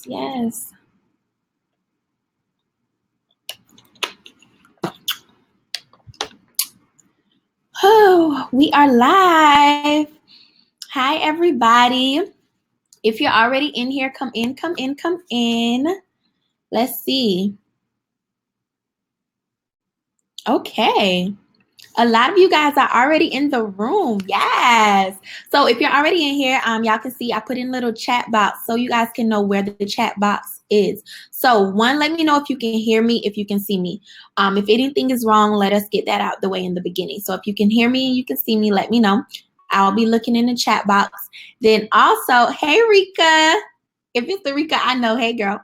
Yes. Oh, we are live. Hi, everybody. If you're already in here, come in, come in, come in. Let's see. Okay. A lot of you guys are already in the room. Yes. So if you're already in here, y'all can see I put in a little chat box so you guys can know where the chat box is. So one, let me know if you can hear me, if you can see me. If anything is wrong, let us get that out the way in the beginning. So if you can hear me and you can see me, let me know. I'll be looking in the chat box. Then also, hey Rika. If it's the Rika, I know. Hey girl.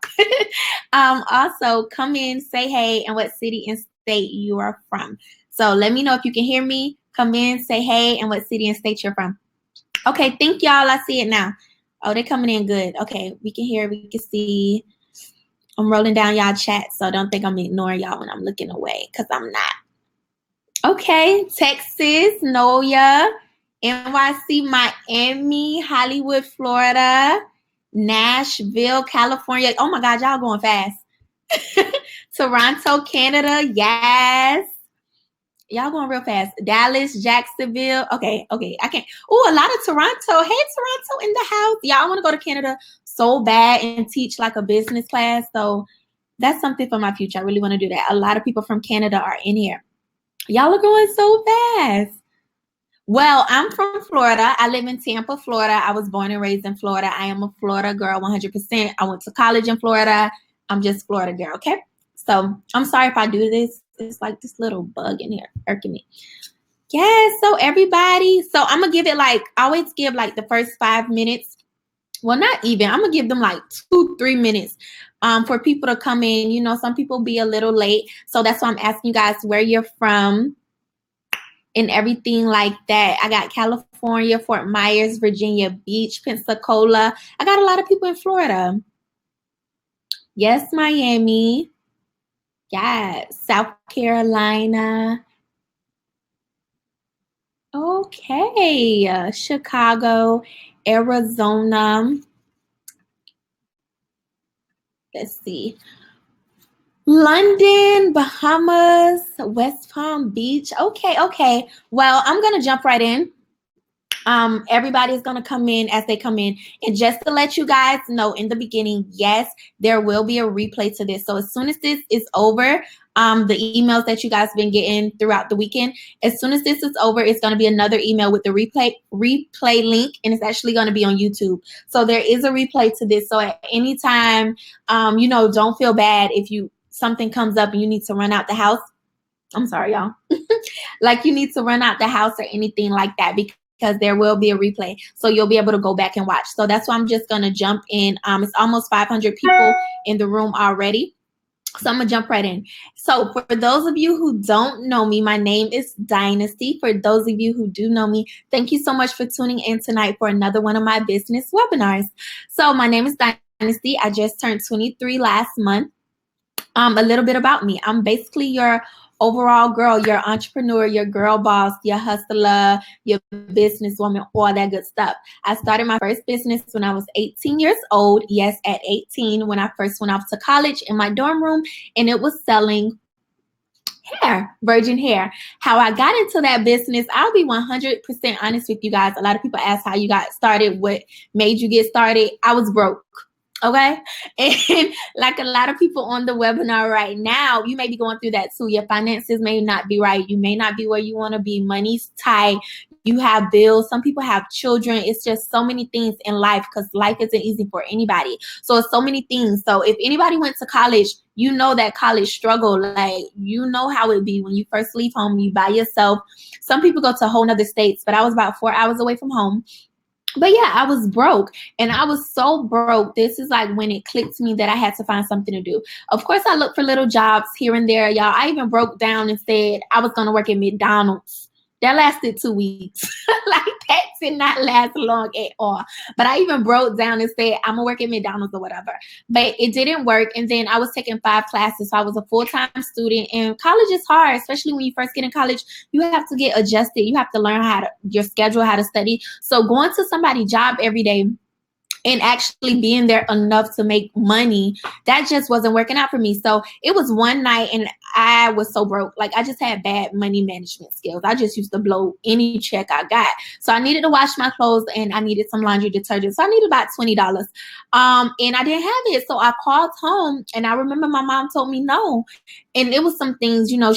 Also come in, say hey, and what city and state you are from. So let me know if you can hear me. Come in, say hey, and what city and state you're from. Okay, thank y'all. I see it now. Oh, they're coming in good. Okay, we can hear, we can see. I'm rolling down y'all chat, so don't think I'm ignoring y'all when I'm looking away, because I'm not. Okay, Texas, Noya, NYC, Miami, Hollywood, Florida, Nashville, California. Oh my God, y'all going fast. Toronto, Canada, yes. Y'all going real fast. Dallas, Jacksonville. Okay. I can't. Oh, a lot of Toronto. Hey, Toronto in the house. Y'all want to go to Canada so bad and teach like a business class. So that's something for my future. I really want to do that. A lot of people from Canada are in here. Y'all are going so fast. Well, I'm from Florida. I live in Tampa, Florida. I was born and raised in Florida. I am a Florida girl, 100%. I went to college in Florida. I'm just Florida girl, okay? So I'm sorry if I do this. It's like this little bug in here irking me. Yes, so everybody. So I'm going to give it like, I always give like the first 5 minutes. Well, not even. I'm going to give them like 2-3 minutes for people to come in. You know, some people be a little late. So that's why I'm asking you guys where you're from and everything like that. I got California, Fort Myers, Virginia Beach, Pensacola. I got a lot of people in Florida. Yes, Miami. Yes, South Carolina. Okay, Chicago, Arizona. Let's see. London, Bahamas, West Palm Beach. Okay. Well, I'm going to jump right in. Everybody's going to come in as they come in. And just to let you guys know in the beginning, yes, there will be a replay to this. So as soon as this is over, the emails that you guys been getting throughout the weekend, as soon as this is over, it's going to be another email with the replay link, and it's actually going to be on YouTube. So there is a replay to this. So at any time, don't feel bad if something comes up and you need to run out the house. I'm sorry, y'all. Like you need to run out the house or anything like that, because there will be a replay. So you'll be able to go back and watch. So that's why I'm just going to jump in. It's almost 500 people in the room already. So I'm going to jump right in. So for those of you who don't know me, my name is Dynasty. For those of you who do know me, thank you so much for tuning in tonight for another one of my business webinars. So my name is Dynasty. I just turned 23 last month. A little bit about me. I'm basically your overall girl, your entrepreneur, your girl boss, your hustler, your businesswoman, all that good stuff. I started my first business when I was 18 years old. Yes, at 18, when I first went off to college in my dorm room, and it was selling hair, virgin hair. How I got into that business, I'll be 100% honest with you guys. A lot of people ask how you got started, what made you get started. I was broke. Okay. And like a lot of people on the webinar right now, you may be going through that too. Your finances may not be right. You may not be where you want to be. Money's tight. You have bills. Some people have children. It's just so many things in life, because life isn't easy for anybody. So it's so many things. So if anybody went to college, you know that college struggle. Like, you know how it be when you first leave home, you by yourself. Some people go to whole nother states, but I was about 4 hours away from home. But yeah, I was broke, and I was so broke. This is like when it clicked to me that I had to find something to do. Of course, I looked for little jobs here and there, y'all. I even broke down and said I was going to work at McDonald's. That lasted 2 weeks. Like, that did not last long at all. But I even broke down and said, I'm going to work at McDonald's or whatever. But it didn't work. And then I was taking 5 classes. So I was a full-time student. And college is hard, especially when you first get in college. You have to get adjusted. You have to learn your schedule, how to study. So going to somebody's job every day, and actually being there enough to make money, that just wasn't working out for me. So it was one night and I was so broke. Like, I just had bad money management skills. I just used to blow any check I got. So I needed to wash my clothes and I needed some laundry detergent. So I needed about $20. And I didn't have it. So I called home, and I remember my mom told me no. And it was some things, you know,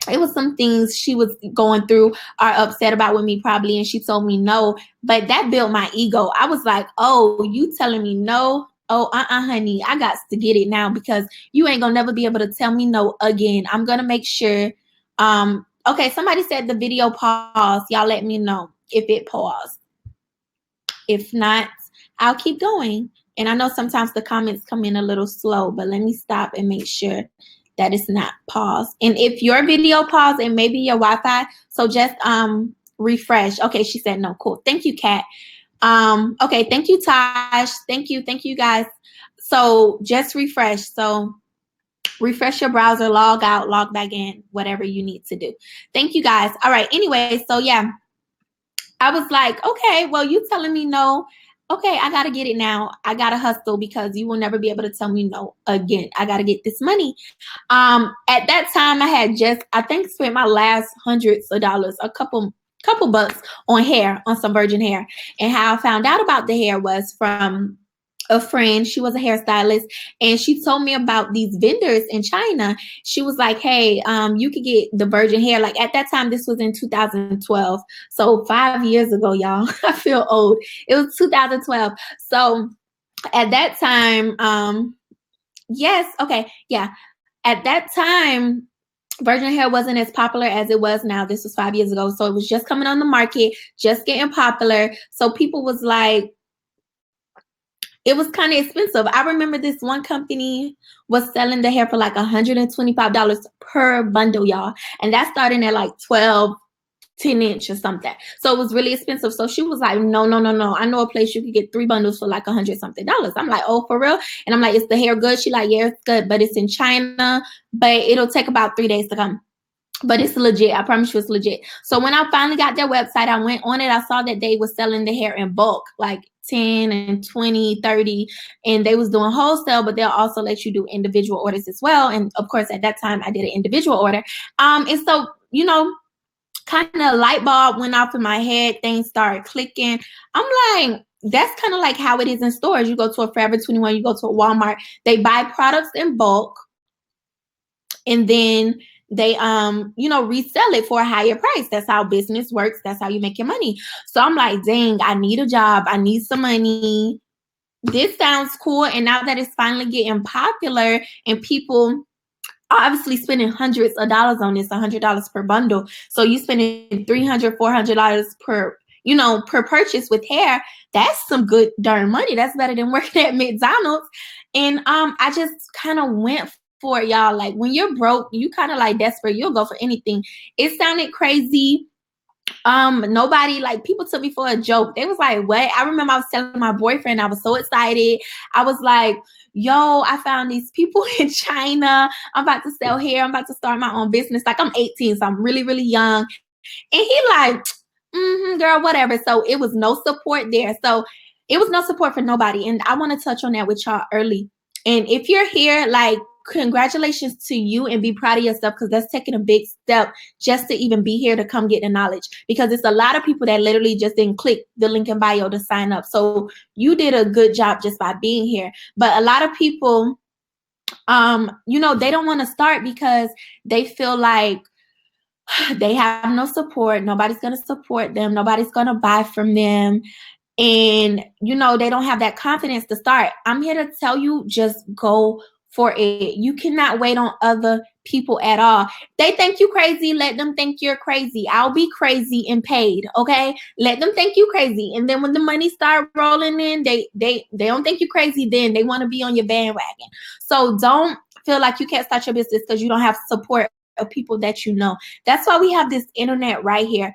it was some things she was going through or upset about with me probably, and she told me no. But that built my ego. I was like, oh, you telling me no? Oh, honey, I got to get it now, because you ain't gonna never be able to tell me no again. I'm gonna make sure. Okay, somebody said the video paused. Y'all let me know if it paused. If not, I'll keep going. And I know sometimes the comments come in a little slow, but let me stop and make sure that it's not paused. And if your video paused, and maybe your Wi-Fi, so just refresh. Okay, she said no. Cool. Thank you, Kat. Okay, thank you, Tosh. Thank you guys. So just refresh. So refresh your browser, log out, log back in, whatever you need to do. Thank you guys. All right. Anyway, so yeah, I was like, okay, well, you telling me no. Okay, I got to get it now. I got to hustle, because you will never be able to tell me no again. I got to get this money. At that time, I had just, I think, spent my last hundreds of dollars, a couple bucks on hair, on some virgin hair. And how I found out about the hair was from a friend. She was a hairstylist, and she told me about these vendors in China. She was like, hey, you could get the virgin hair. Like, at that time, this was in 2012. So 5 years ago, y'all. I feel old. It was 2012. So at that time, yes, okay, yeah. At that time, virgin hair wasn't as popular as it was now. This was 5 years ago. So it was just coming on the market, just getting popular. So people was like, it was kind of expensive. I remember this one company was selling the hair for like $125 per bundle, y'all. And that's starting at like 12, 10 inch or something. So it was really expensive. So she was like, no. I know a place you could get 3 bundles for like $100 something. I'm like, oh, for real? And I'm like, is the hair good? She like, yeah, it's good, but it's in China, but it'll take about 3 days to come. But it's legit. I promise you it's legit. So when I finally got their website, I went on it. I saw that they were selling the hair in bulk, like 10 and 20, 30. And they was doing wholesale, but they'll also let you do individual orders as well. And of course, at that time, I did an individual order. And so, you know, kind of light bulb went off in my head. Things started clicking. I'm like, that's kind of like how it is in stores. You go to a Forever 21, you go to a Walmart. They buy products in bulk, and then they you know, resell it for a higher price. That's how business works. That's how you make your money. So I'm like, dang, I need a job. I need some money. This sounds cool. And now that it's finally getting popular and people are obviously spending hundreds of dollars on this, $100 per bundle. So you spending $300, $400 per, you know, per purchase with hair. That's some good darn money. That's better than working at McDonald's. And I just kind of went for it, y'all. Like, when you're broke, you kind of like desperate. You'll go for anything. It sounded crazy. Nobody, like, people took me for a joke. They was like, what? I remember I was telling my boyfriend, I was so excited. I was like, yo, I found these people in China. I'm about to sell hair. I'm about to start my own business. Like, I'm 18, so I'm really, really young. And he like, girl, whatever. So it was no support there. So it was no support for nobody. And I want to touch on that with y'all early. And if you're here, like, congratulations to you, and be proud of yourself, because that's taking a big step just to even be here to come get the knowledge, because it's a lot of people that literally just didn't click the link in bio to sign up. So you did a good job just by being here. But a lot of people, you know, they don't want to start because they feel like they have no support. Nobody's going to support them. Nobody's going to buy from them. And, you know, they don't have that confidence to start. I'm here to tell you, just go for it. You cannot wait on other people at all. They think you crazy. Let them think you're crazy. I'll be crazy and paid. Okay. Let them think you crazy. And then when the money start rolling in, they don't think you crazy. Then they want to be on your bandwagon. So don't feel like you can't start your business because you don't have support of people that you know. That's why we have this internet right here.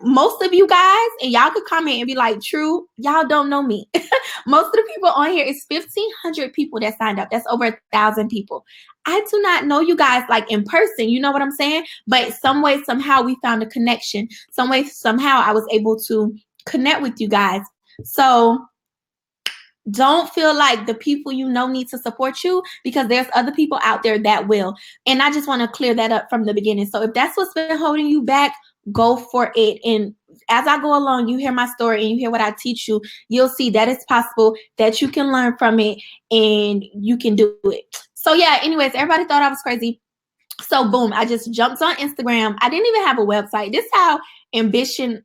Most of you guys, and y'all could comment and be like, true, y'all don't know me. Most of the people on here is 1,500 people that signed up. That's over 1,000 people. I do not know you guys like in person. You know what I'm saying? But some way, somehow we found a connection. Some way, somehow I was able to connect with you guys. So Don't feel like the people you know need to support you, because there's other people out there that will. And I just want to clear that up from the beginning. So if that's what's been holding you back, go for it. And as I go along, you hear my story and you hear what I teach you, you'll see that it's possible, that you can learn from it and you can do it. So yeah, anyways, everybody thought I was crazy. So boom, I just jumped on Instagram. I didn't even have a website. This is how ambitious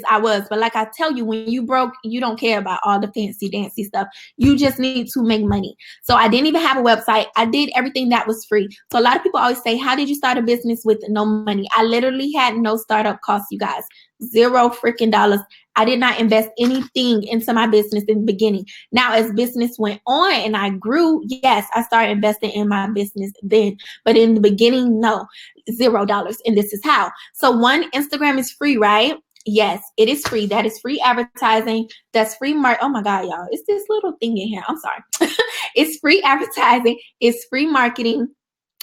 I was. But like I tell you, when you broke, you don't care about all the fancy dancy stuff. You just need to make money. So I didn't even have a website. I did everything that was free. So a lot of people always say, how did you start a business with no money? I literally had no startup costs, you guys. $0 freaking dollars. I did not invest anything into my business in the beginning. Now, as business went on and I grew, yes, I started investing in my business then. But in the beginning, no, $0. And this is how. So one, Instagram is free, right? Yes, it is free. That is free advertising. That's free oh my God, y'all. It's this little thing in here. I'm sorry. It's free advertising. It's free marketing.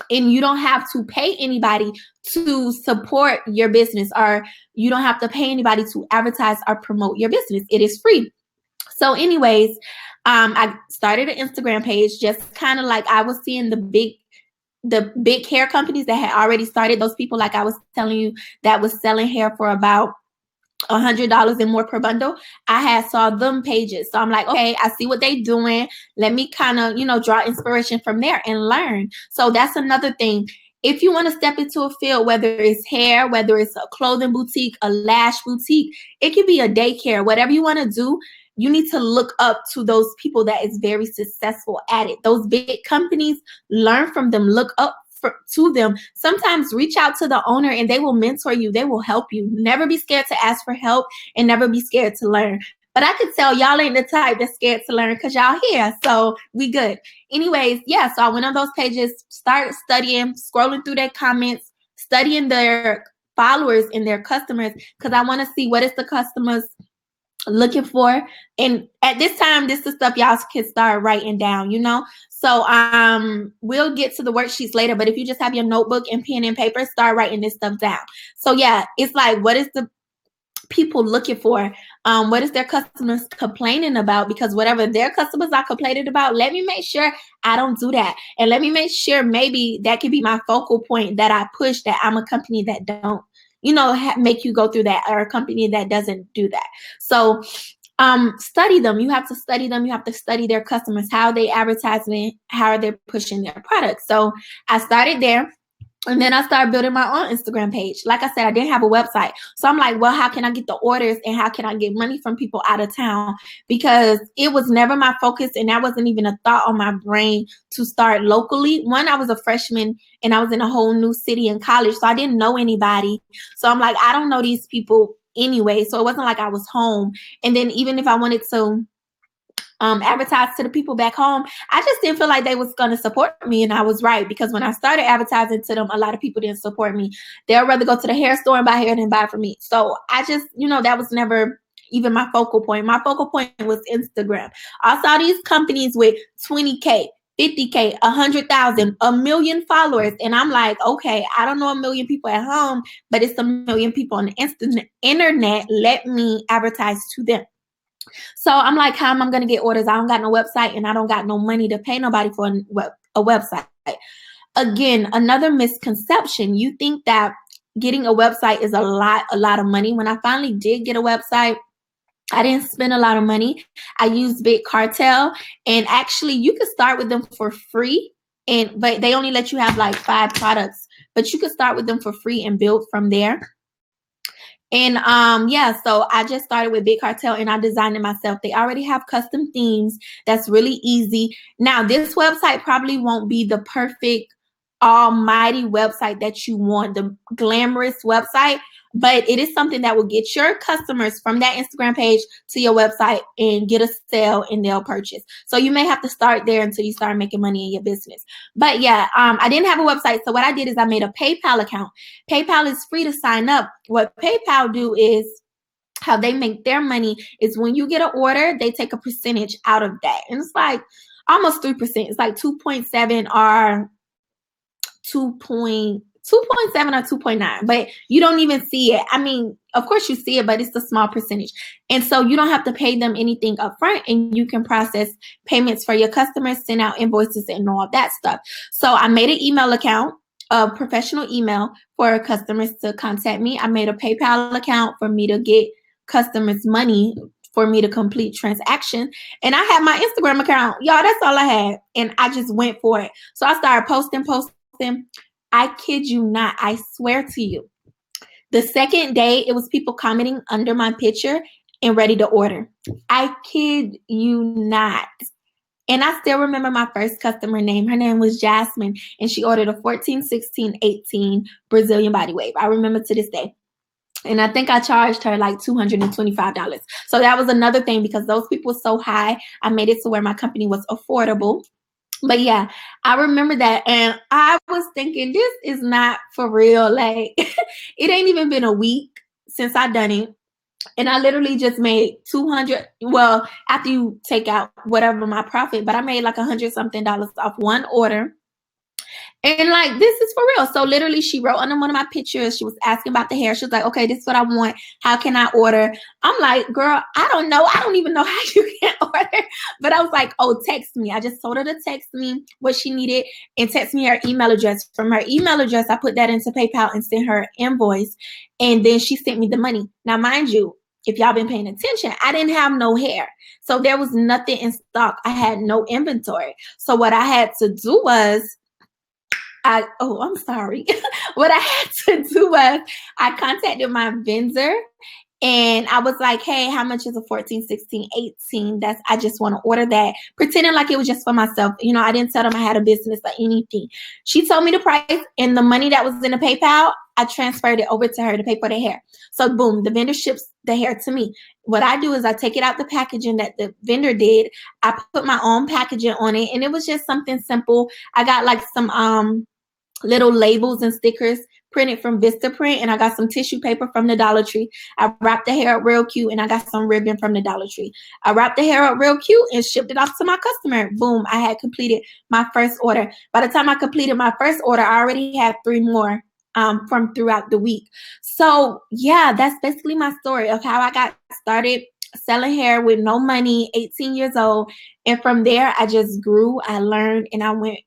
And you don't have to pay anybody to support your business, or you don't have to pay anybody to advertise or promote your business. It is free. So anyways, I started an Instagram page, just kind of like I was seeing the big hair companies that had already started, those people like I was telling you that was selling hair for about $100 and more per bundle. I had saw them pages. So I'm like, okay, I see what they doing. Let me kind of, draw inspiration from there and learn. So that's another thing. If you want to step into a field, whether it's hair, whether it's a clothing boutique, a lash boutique, it could be a daycare, whatever you want to do, you need to look up to those people that is very successful at it. Those big companies, learn from them, look up to them. Sometimes reach out to the owner and they will mentor you. They will help you. Never be scared to ask for help and never be scared to learn. But I could tell y'all ain't the type that's scared to learn because y'all here. So we good. Anyways, yeah, so I went on those pages, started studying, scrolling through their comments, studying their followers and their customers, because I want to see what is the customers looking for. And at this time, this is stuff y'all can start writing down, So we'll get to the worksheets later, but if you just have your notebook and pen and paper, start writing this stuff down. So yeah, it's like, what is the people looking for? What is their customers complaining about? Because whatever their customers are complaining about, let me make sure I don't do that. And let me make sure maybe that could be my focal point, that I push, that I'm a company that don't, make you go through that, or a company that doesn't do that. So study them. You have to study them. You have to study their customers, how they advertising, how they're pushing their products. So I started there. And then I started building my own Instagram page. Like I said, I didn't have a website. So I'm like, well, how can I get the orders and how can I get money from people out of town? Because it was never my focus, and that wasn't even a thought on my brain to start locally. One, I was a freshman and I was in a whole new city in college, so I didn't know anybody. So I'm like, I don't know these people anyway. So it wasn't like I was home. And then even if I wanted to advertise to the people back home, I just didn't feel like they was going to support me. And I was right, because when I started advertising to them, a lot of people didn't support me. They'll rather go to the hair store and buy hair than buy from me. So I just, that was never even my focal point. My focal point was Instagram. I saw these companies with 20K, 50K, 100,000, 1 million followers. And I'm like, okay, I don't know 1 million people at home, but it's 1 million people on the internet. Let me advertise to them. So I'm like, how am I going to get orders? I don't got no website and I don't got no money to pay nobody for a website. Again, another misconception. You think that getting a website is a lot of money. When I finally did get a website, I didn't spend a lot of money. I used Big Cartel, and actually you could start with them for free, but they only let you have like 5 products, but you could start with them for free and build from there. And yeah, so I just started with Big Cartel and I designed it myself. They already have custom themes. That's really easy. Now, this website probably won't be the perfect almighty website that you want, the glamorous website, but it is something that will get your customers from that Instagram page to your website and get a sale and they'll purchase. So you may have to start there until you start making money in your business. But yeah, I didn't have a website. So what I did is I made a PayPal account. PayPal is free to sign up. What PayPal do is, how they make their money is when you get an order, they take a percentage out of that. And it's like almost 3%. It's like 2.7 or 2. 2.7 or 2.9, but you don't even see it. I mean, of course you see it, but it's a small percentage. And so you don't have to pay them anything upfront, and you can process payments for your customers, send out invoices and all that stuff. So I made an email account, a professional email for customers to contact me. I made a PayPal account for me to get customers money for me to complete transaction. And I had my Instagram account. Y'all, that's all I had. And I just went for it. So I started posting. I kid you not. I swear to you. The second day, it was people commenting under my picture and ready to order. I kid you not. And I still remember my first customer name. Her name was Jasmine, and she ordered a 14, 16, 18 Brazilian body wave. I remember to this day. And I think I charged her like $225. So that was another thing, because those people were so high. I made it to where my company was affordable. But yeah, I remember that. And I was thinking, this is not for real. Like, it ain't even been a week since I done it. And I literally just made 200. Well, after you take out whatever my profit, but I made like $100 something off one order. And like, this is for real. So literally she wrote under one of my pictures. She was asking about the hair. She was like, okay, this is what I want. How can I order? I'm like, girl, I don't know. I don't even know how you can order. But I was like, oh, text me. I just told her to text me what she needed and text me her email address. From her email address, I put that into PayPal and sent her an invoice. And then she sent me the money. Now, mind you, if y'all been paying attention, I didn't have no hair. So there was nothing in stock. I had no inventory. So what I had to do was, I'm sorry. What I had to do was I contacted my vendor and I was like, hey, how much is a 14, 16, 18? I just want to order that, pretending like it was just for myself. You know, I didn't tell them I had a business or anything. She told me the price, and the money that was in the PayPal, I transferred it over to her to pay for the hair. So boom, the vendor ships the hair to me. What I do is I take it out the packaging that the vendor did. I put my own packaging on it, and it was just something simple. I got like some little labels and stickers printed from Vistaprint, and I got some tissue paper from the Dollar Tree. I wrapped the hair up real cute, and I got some ribbon from the Dollar Tree. I wrapped the hair up real cute and shipped it off to my customer. Boom, I had completed my first order. By the time I completed my first order, I already had 3 more from throughout the week. So yeah, that's basically my story of how I got started selling hair with no money, 18 years old. And from there, I just grew, I learned, and I went,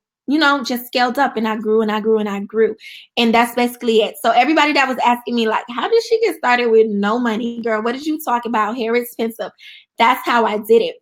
just scaled up, and I grew and I grew and I grew. And that's basically it. So everybody that was asking me, like, how did she get started with no money? Girl, what did you talk about? Hair expensive. That's how I did it.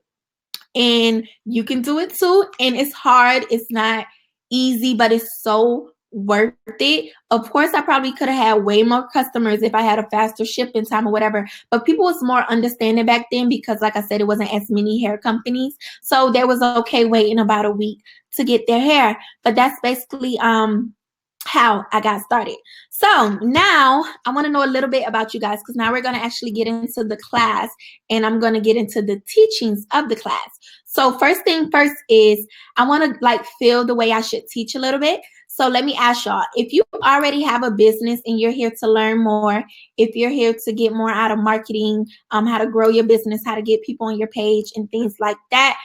And you can do it too. And it's hard. It's not easy, but it's so worth it. Of course, I probably could have had way more customers if I had a faster shipping time or whatever, but people was more understanding back then because, like I said, it wasn't as many hair companies. So there was okay waiting about a week to get their hair. But that's basically how I got started. So now I want to know a little bit about you guys, because now we're going to actually get into the class, and I'm going to get into the teachings of the class. So first thing first is I want to feel the way I should teach a little bit. So let me ask y'all, if you already have a business and you're here to learn more, if you're here to get more out of marketing, how to grow your business, how to get people on your page and things like that,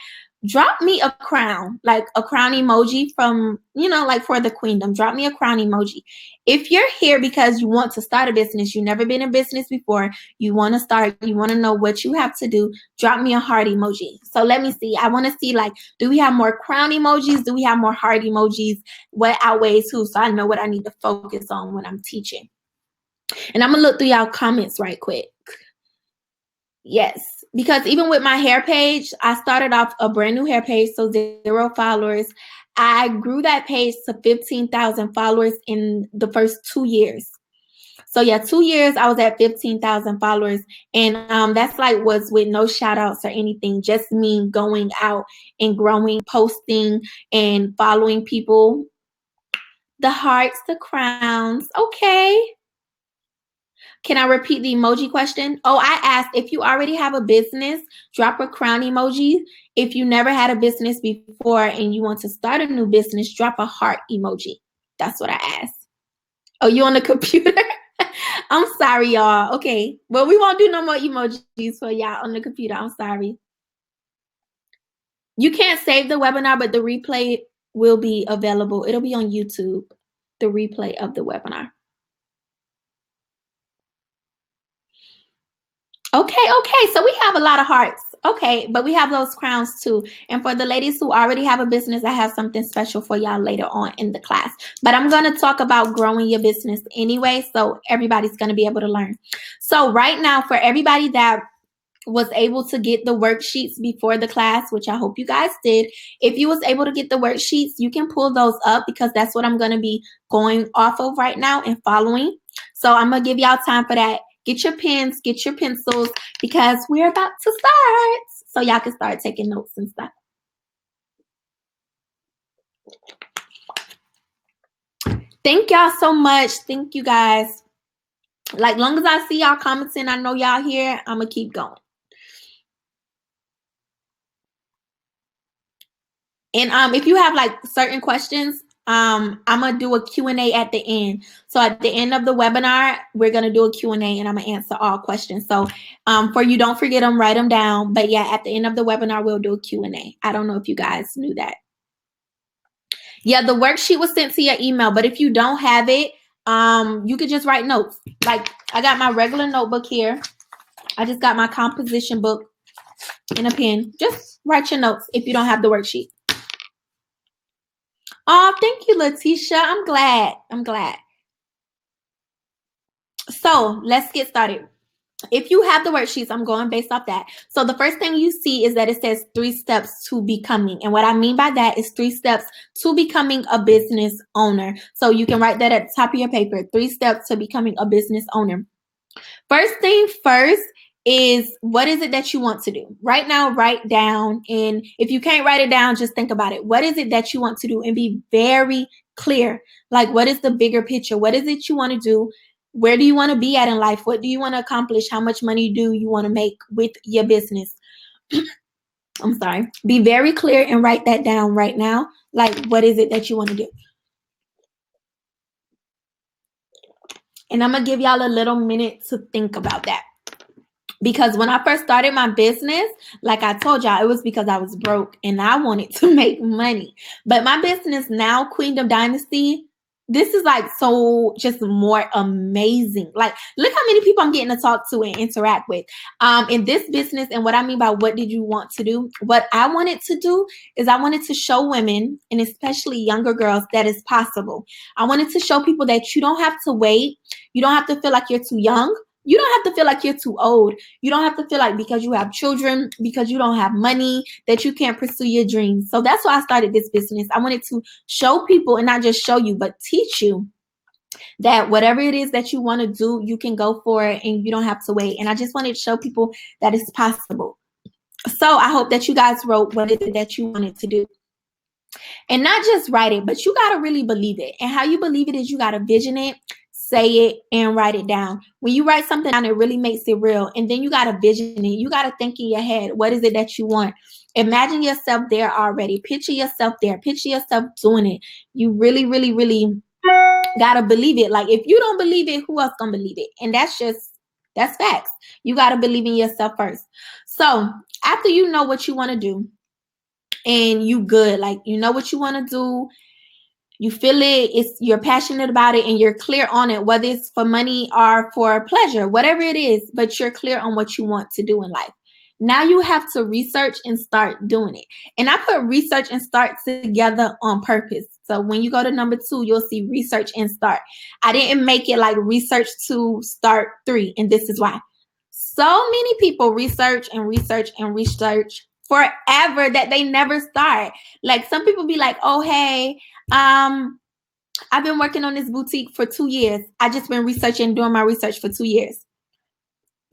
drop me a crown, like a crown emoji from, for the queendom. Drop me a crown emoji. If you're here because you want to start a business, you've never been in business before, you want to start, you want to know what you have to do, drop me a heart emoji. So let me see. I want to see, do we have more crown emojis? Do we have more heart emojis? What outweighs who? So I know what I need to focus on when I'm teaching. And I'm going to look through y'all comments right quick. Yes, because even with my hair page, I started off a brand new hair page, so 0 followers. I grew that page to 15,000 followers in the first 2 years. So yeah, 2 years I was at 15,000 followers, and that's was with no shout outs or anything, just me going out and growing, posting and following people. The hearts, the crowns, okay. Can I repeat the emoji question? Oh, I asked, if you already have a business, drop a crown emoji. If you never had a business before and you want to start a new business, drop a heart emoji. That's what I asked. Oh, you on the computer? I'm sorry, y'all. Okay. Well, we won't do no more emojis for y'all on the computer. I'm sorry. You can't save the webinar, but the replay will be available. It'll be on YouTube. the replay of the webinar. Okay. So we have a lot of hearts. Okay, but we have those crowns too. And for the ladies who already have a business, I have something special for y'all later on in the class. But I'm going to talk about growing your business anyway, so everybody's going to be able to learn. So right now, for everybody that was able to get the worksheets before the class, which I hope you guys did. If you was able to get the worksheets, you can pull those up because that's what I'm going to be going off of right now and following. So I'm going to give y'all time for that. Get your pens, get your pencils, because we're about to start. So y'all can start taking notes and stuff. Thank y'all so much. Thank you guys. Like, long as I see y'all commenting, I know y'all here, I'm going to keep going. And if you have like certain questions, I'm going to do a Q&A at the end. So at the end of the webinar, we're going to do a Q&A and I'm going to answer all questions. So for you, don't forget them, write them down. But yeah, at the end of the webinar, we'll do a Q&A. I don't know if you guys knew that. Yeah, the worksheet was sent to your email, but if you don't have it, you could just write notes. Like, I got my regular notebook here. I just got my composition book and a pen. Just write your notes if you don't have the worksheet. Oh, thank you, Letitia. I'm glad. So let's get started. If you have the worksheets, I'm going based off that. So the first thing you see is that it says 3 steps to becoming. And what I mean by that is 3 steps to becoming a business owner. So you can write that at the top of your paper, 3 steps to becoming a business owner. First thing first is, what is it that you want to do? Right now, write down. And if you can't write it down, just think about it. What is it that you want to do? And be very clear. Like, what is the bigger picture? What is it you want to do? Where do you want to be at in life? What do you want to accomplish? How much money do you want to make with your business? I'm sorry. Be very clear and write that down right now. Like, what is it that you want to do? And I'm going to give y'all a little minute to think about that. Because when I first started my business, like I told y'all, it was because I was broke and I wanted to make money. But my business now, Queendom Dynasty, this is like so just more amazing. Like, look how many people I'm getting to talk to and interact with in this business. And what I mean by what did you want to do? What I wanted to do is I wanted to show women, and especially younger girls, that it's possible. I wanted to show people that you don't have to wait. You don't have to feel like you're too young. You don't have to feel like you're too old. You don't have to feel like because you have children, because you don't have money, that you can't pursue your dreams. So that's why I started this business. I wanted to show people, and not just show you, but teach you that whatever it is that you want to do, you can go for it and you don't have to wait. And I just wanted to show people that it's possible. So I hope that you guys wrote what is it that you wanted to do. And not just write it, but you got to really believe it. And how you believe it is you got to vision it, say it, and write it down. When you write something down, it really makes it real. And then you got to vision it. You got to think in your head, what is it that you want? Imagine yourself there already. Picture yourself there. Picture yourself doing it. You really, really, really got to believe it. Like, if you don't believe it, who else going to believe it? And that's facts. You got to believe in yourself first. So after you know what you want to do and you good, like you know what you want to do, you feel it, you're passionate about it, and you're clear on it, whether it's for money or for pleasure, whatever it is, but you're clear on what you want to do in life. Now you have to research and start doing it. And I put research and start together on purpose. So when you go to number 2, you'll see research and start. I didn't make it like research 2, start 3, and this is why. So many people research and research and research forever that they never start. Like, some people be like, oh, hey, I've been working on this boutique for 2 years. I just been researching, doing my research for 2 years.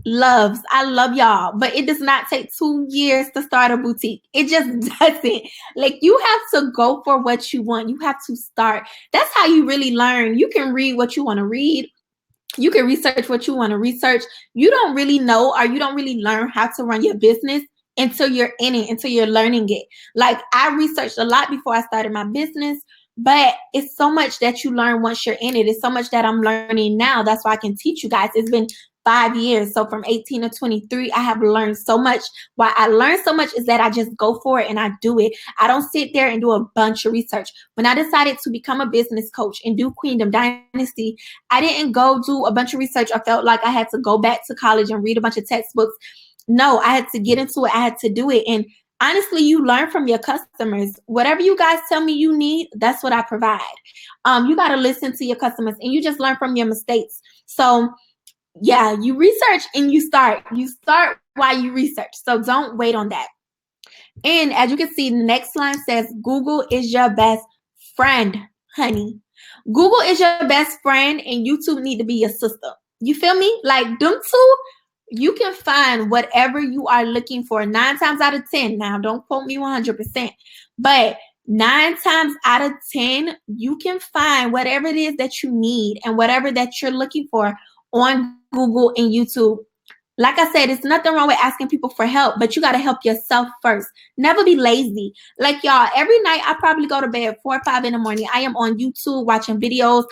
I love y'all, but it does not take 2 years to start a boutique. It just doesn't. Like, you have to go for what you want. You have to start. That's how you really learn. You can read what you want to read. You can research what you want to research. You don't really know, or you don't really learn how to run your business until you're in it, until you're learning it. Like, I researched a lot before I started my business, but it's so much that you learn once you're in it. It's so much that I'm learning now. That's why I can teach you guys. It's been 5 years. So from 18 to 23, I have learned so much. Why I learned so much is that I just go for it and I do it. I don't sit there and do a bunch of research. When I decided to become a business coach and do Queendom Dynasty, I didn't go do a bunch of research. I felt like I had to go back to college and read a bunch of textbooks. No, I had to get into it. I had to do it. And honestly, you learn from your customers. Whatever you guys tell me you need, that's what I provide. You got to listen to your customers and you just learn from your mistakes. So yeah, you research and you start while you research. So don't wait on that. And as you can see, the next line says, Google is your best friend, honey. Google is your best friend and YouTube need to be your sister. You feel me? Like them two, you can find whatever you are looking for 9 times out of 10. Now, don't quote me 100%, but 9 times out of 10, you can find whatever it is that you need and whatever that you're looking for on Google and YouTube. Like I said, it's nothing wrong with asking people for help, but you got to help yourself first. Never be lazy. Like y'all, every night I probably go to bed at 4 or 5 in the morning. I am on YouTube watching videos.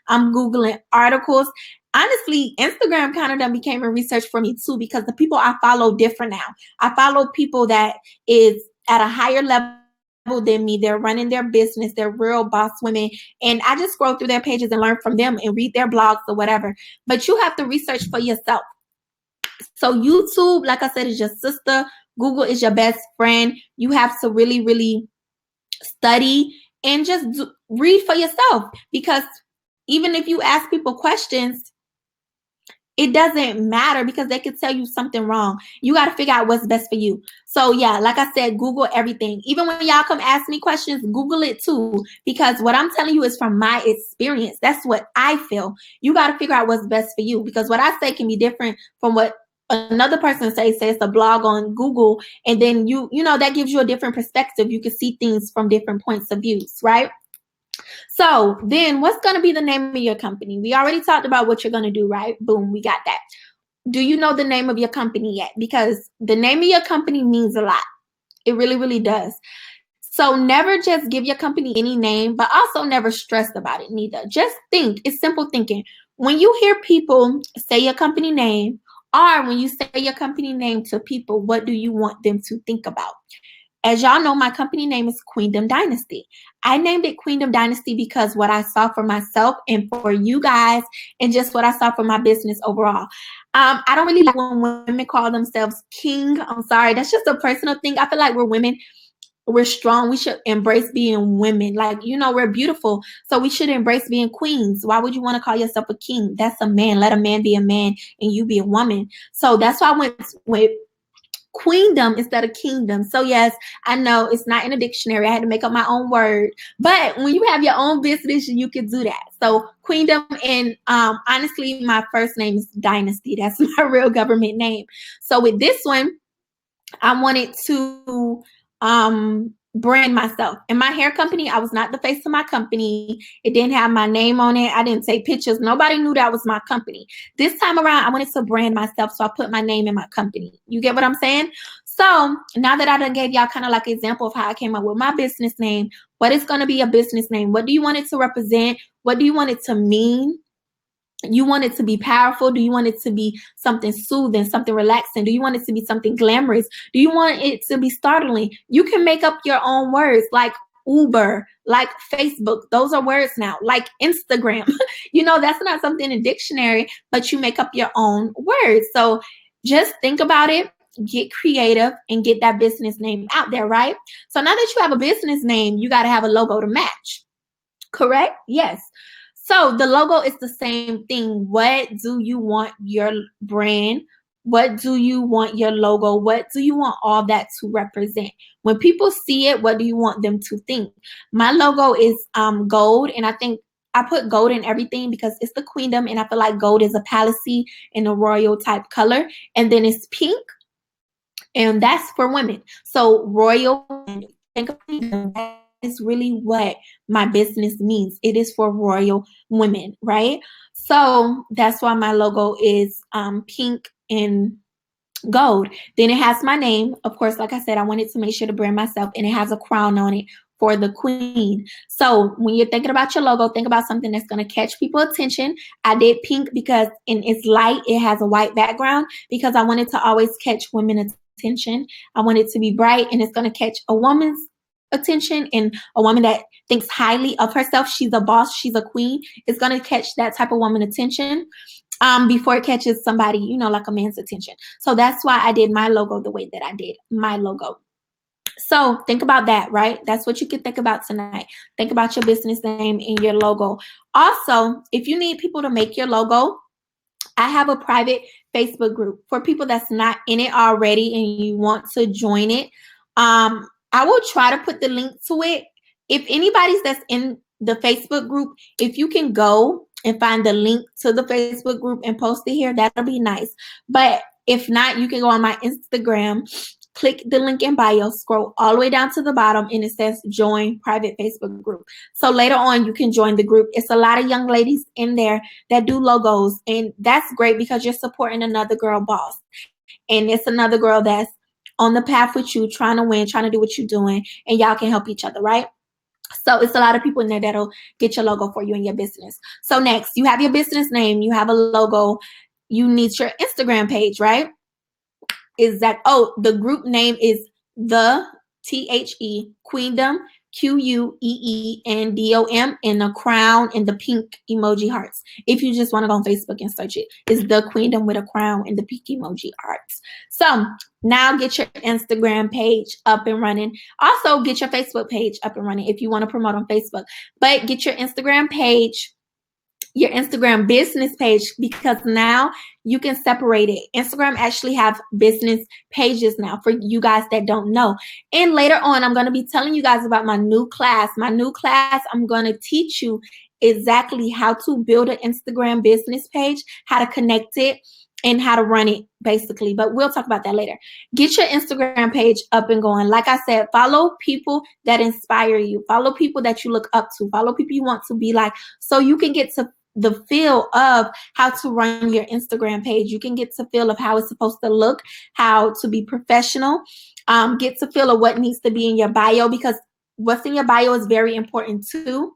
I'm Googling articles. Honestly, Instagram kind of done became a research for me too, because the people I follow different now. I follow people that is at a higher level than me. They're running their business. They're real boss women. And I just scroll through their pages and learn from them and read their blogs or whatever. But you have to research for yourself. So YouTube, like I said, is your sister. Google is your best friend. You have to really, really study and just read for yourself, because even if you ask people questions, it doesn't matter because they could tell you something wrong. You got to figure out what's best for you. So yeah, like I said, Google everything. Even when y'all come ask me questions, Google it too, because what I'm telling you is from my experience. That's what I feel. You got to figure out what's best for you, because what I say can be different from what another person says it's a blog on Google, and then you know that gives you a different perspective. You can see things from different points of views, right? So then what's going to be the name of your company? We already talked about what you're going to do, right? Boom, we got that. Do you know the name of your company yet? Because the name of your company means a lot. It really, really does. So never just give your company any name, but also never stress about it neither. Just think. It's simple thinking. When you hear people say your company name, or when you say your company name to people, what do you want them to think about? As y'all know, my company name is Queendom Dynasty. I named it Queendom Dynasty because what I saw for myself and for you guys, and just what I saw for my business overall. I don't really like when women call themselves king. I'm sorry. That's just a personal thing. I feel like we're women. We're strong. We should embrace being women. Like, you know, we're beautiful. So we should embrace being queens. Why would you want to call yourself a king? That's a man. Let a man be a man and you be a woman. So that's why I went with queendom instead of kingdom. So yes, I know it's not in a dictionary. I had to make up my own word. But when you have your own business, you can do that. So queendom, and honestly, my first name is Dynasty. That's my real government name. So with this one, I wanted to brand myself. In my hair company, I was not the face of my company. It didn't have my name on it. I didn't take pictures. Nobody knew that was my company. This time around, I wanted to brand myself, so I put my name in my company. You get what I'm saying? So now that I done gave y'all kind of like an example of how I came up with my business name, what is going to be a business name? What do you want it to represent? What do you want it to mean? You want it to be powerful? Do you want it to be something soothing, something relaxing? Do you want it to be something glamorous? Do you want it to be startling? You can make up your own words, like Uber, like Facebook. Those are words now, like Instagram. You know, that's not something in dictionary, but you make up your own words. So just think about it, get creative, and get that business name out there, right? So now that you have a business name, you got to have a logo to match. Correct? Yes. So the logo is the same thing. What do you want your brand? What do you want your logo? What do you want all that to represent? When people see it, what do you want them to think? My logo is gold, and I think I put gold in everything because it's the queendom, and I feel like gold is a palace and a royal type color. And then it's pink, and that's for women. So royal, and think of queendom, that is really what my business means. It is for royal women, right? So that's why my logo is pink and gold. Then it has my name. Of course, like I said, I wanted to make sure to brand myself, and it has a crown on it for the queen. So when you're thinking about your logo, think about something that's going to catch people's attention. I did pink because in its light, it has a white background because I wanted to always catch women's attention. I want it to be bright and it's going to catch a woman's attention, and a woman that thinks highly of herself. She's a boss. She's a queen. It's going to catch that type of woman attention before it catches somebody, like a man's attention. So that's why I did my logo the way that I did my logo. So think about that, right? That's what you can think about tonight. Think about your business name and your logo. Also, if you need people to make your logo, I have a private Facebook group for people that's not in it already and you want to join it. I will try to put the link to it. If anybody's that's in the Facebook group, if you can go and find the link to the Facebook group and post it here, that'll be nice. But if not, you can go on my Instagram, click the link in bio, scroll all the way down to the bottom, and it says join private Facebook group. So later on, you can join the group. It's a lot of young ladies in there that do logos, and that's great because you're supporting another girl boss. And it's another girl that's on the path with you, trying to win, trying to do what you're doing, and y'all can help each other, right? So it's a lot of people in there that'll get your logo for you and your business. So next, you have your business name, you have a logo, you need your Instagram page, right? The group name is the THE Queendom, QUEENDOM, and a crown and the pink emoji hearts. If you just want to go on Facebook and search it, it's the Queendom with a crown and the pink emoji hearts. So now get your Instagram page up and running. Also get your Facebook page up and running if you want to promote on Facebook. But get your Instagram page, your Instagram business page, because now you can separate it. Instagram actually have business pages now for you guys that don't know. And later on, I'm going to be telling you guys about my new class. My new class, I'm going to teach you exactly how to build an Instagram business page, how to connect it, and how to run it, basically. But we'll talk about that later. Get your Instagram page up and going. Like I said, follow people that inspire you. Follow people that you look up to. Follow people you want to be like, so you can get to the feel of how to run your Instagram page. You can get to feel of how it's supposed to look, how to be professional, get to feel of what needs to be in your bio, because what's in your bio is very important too.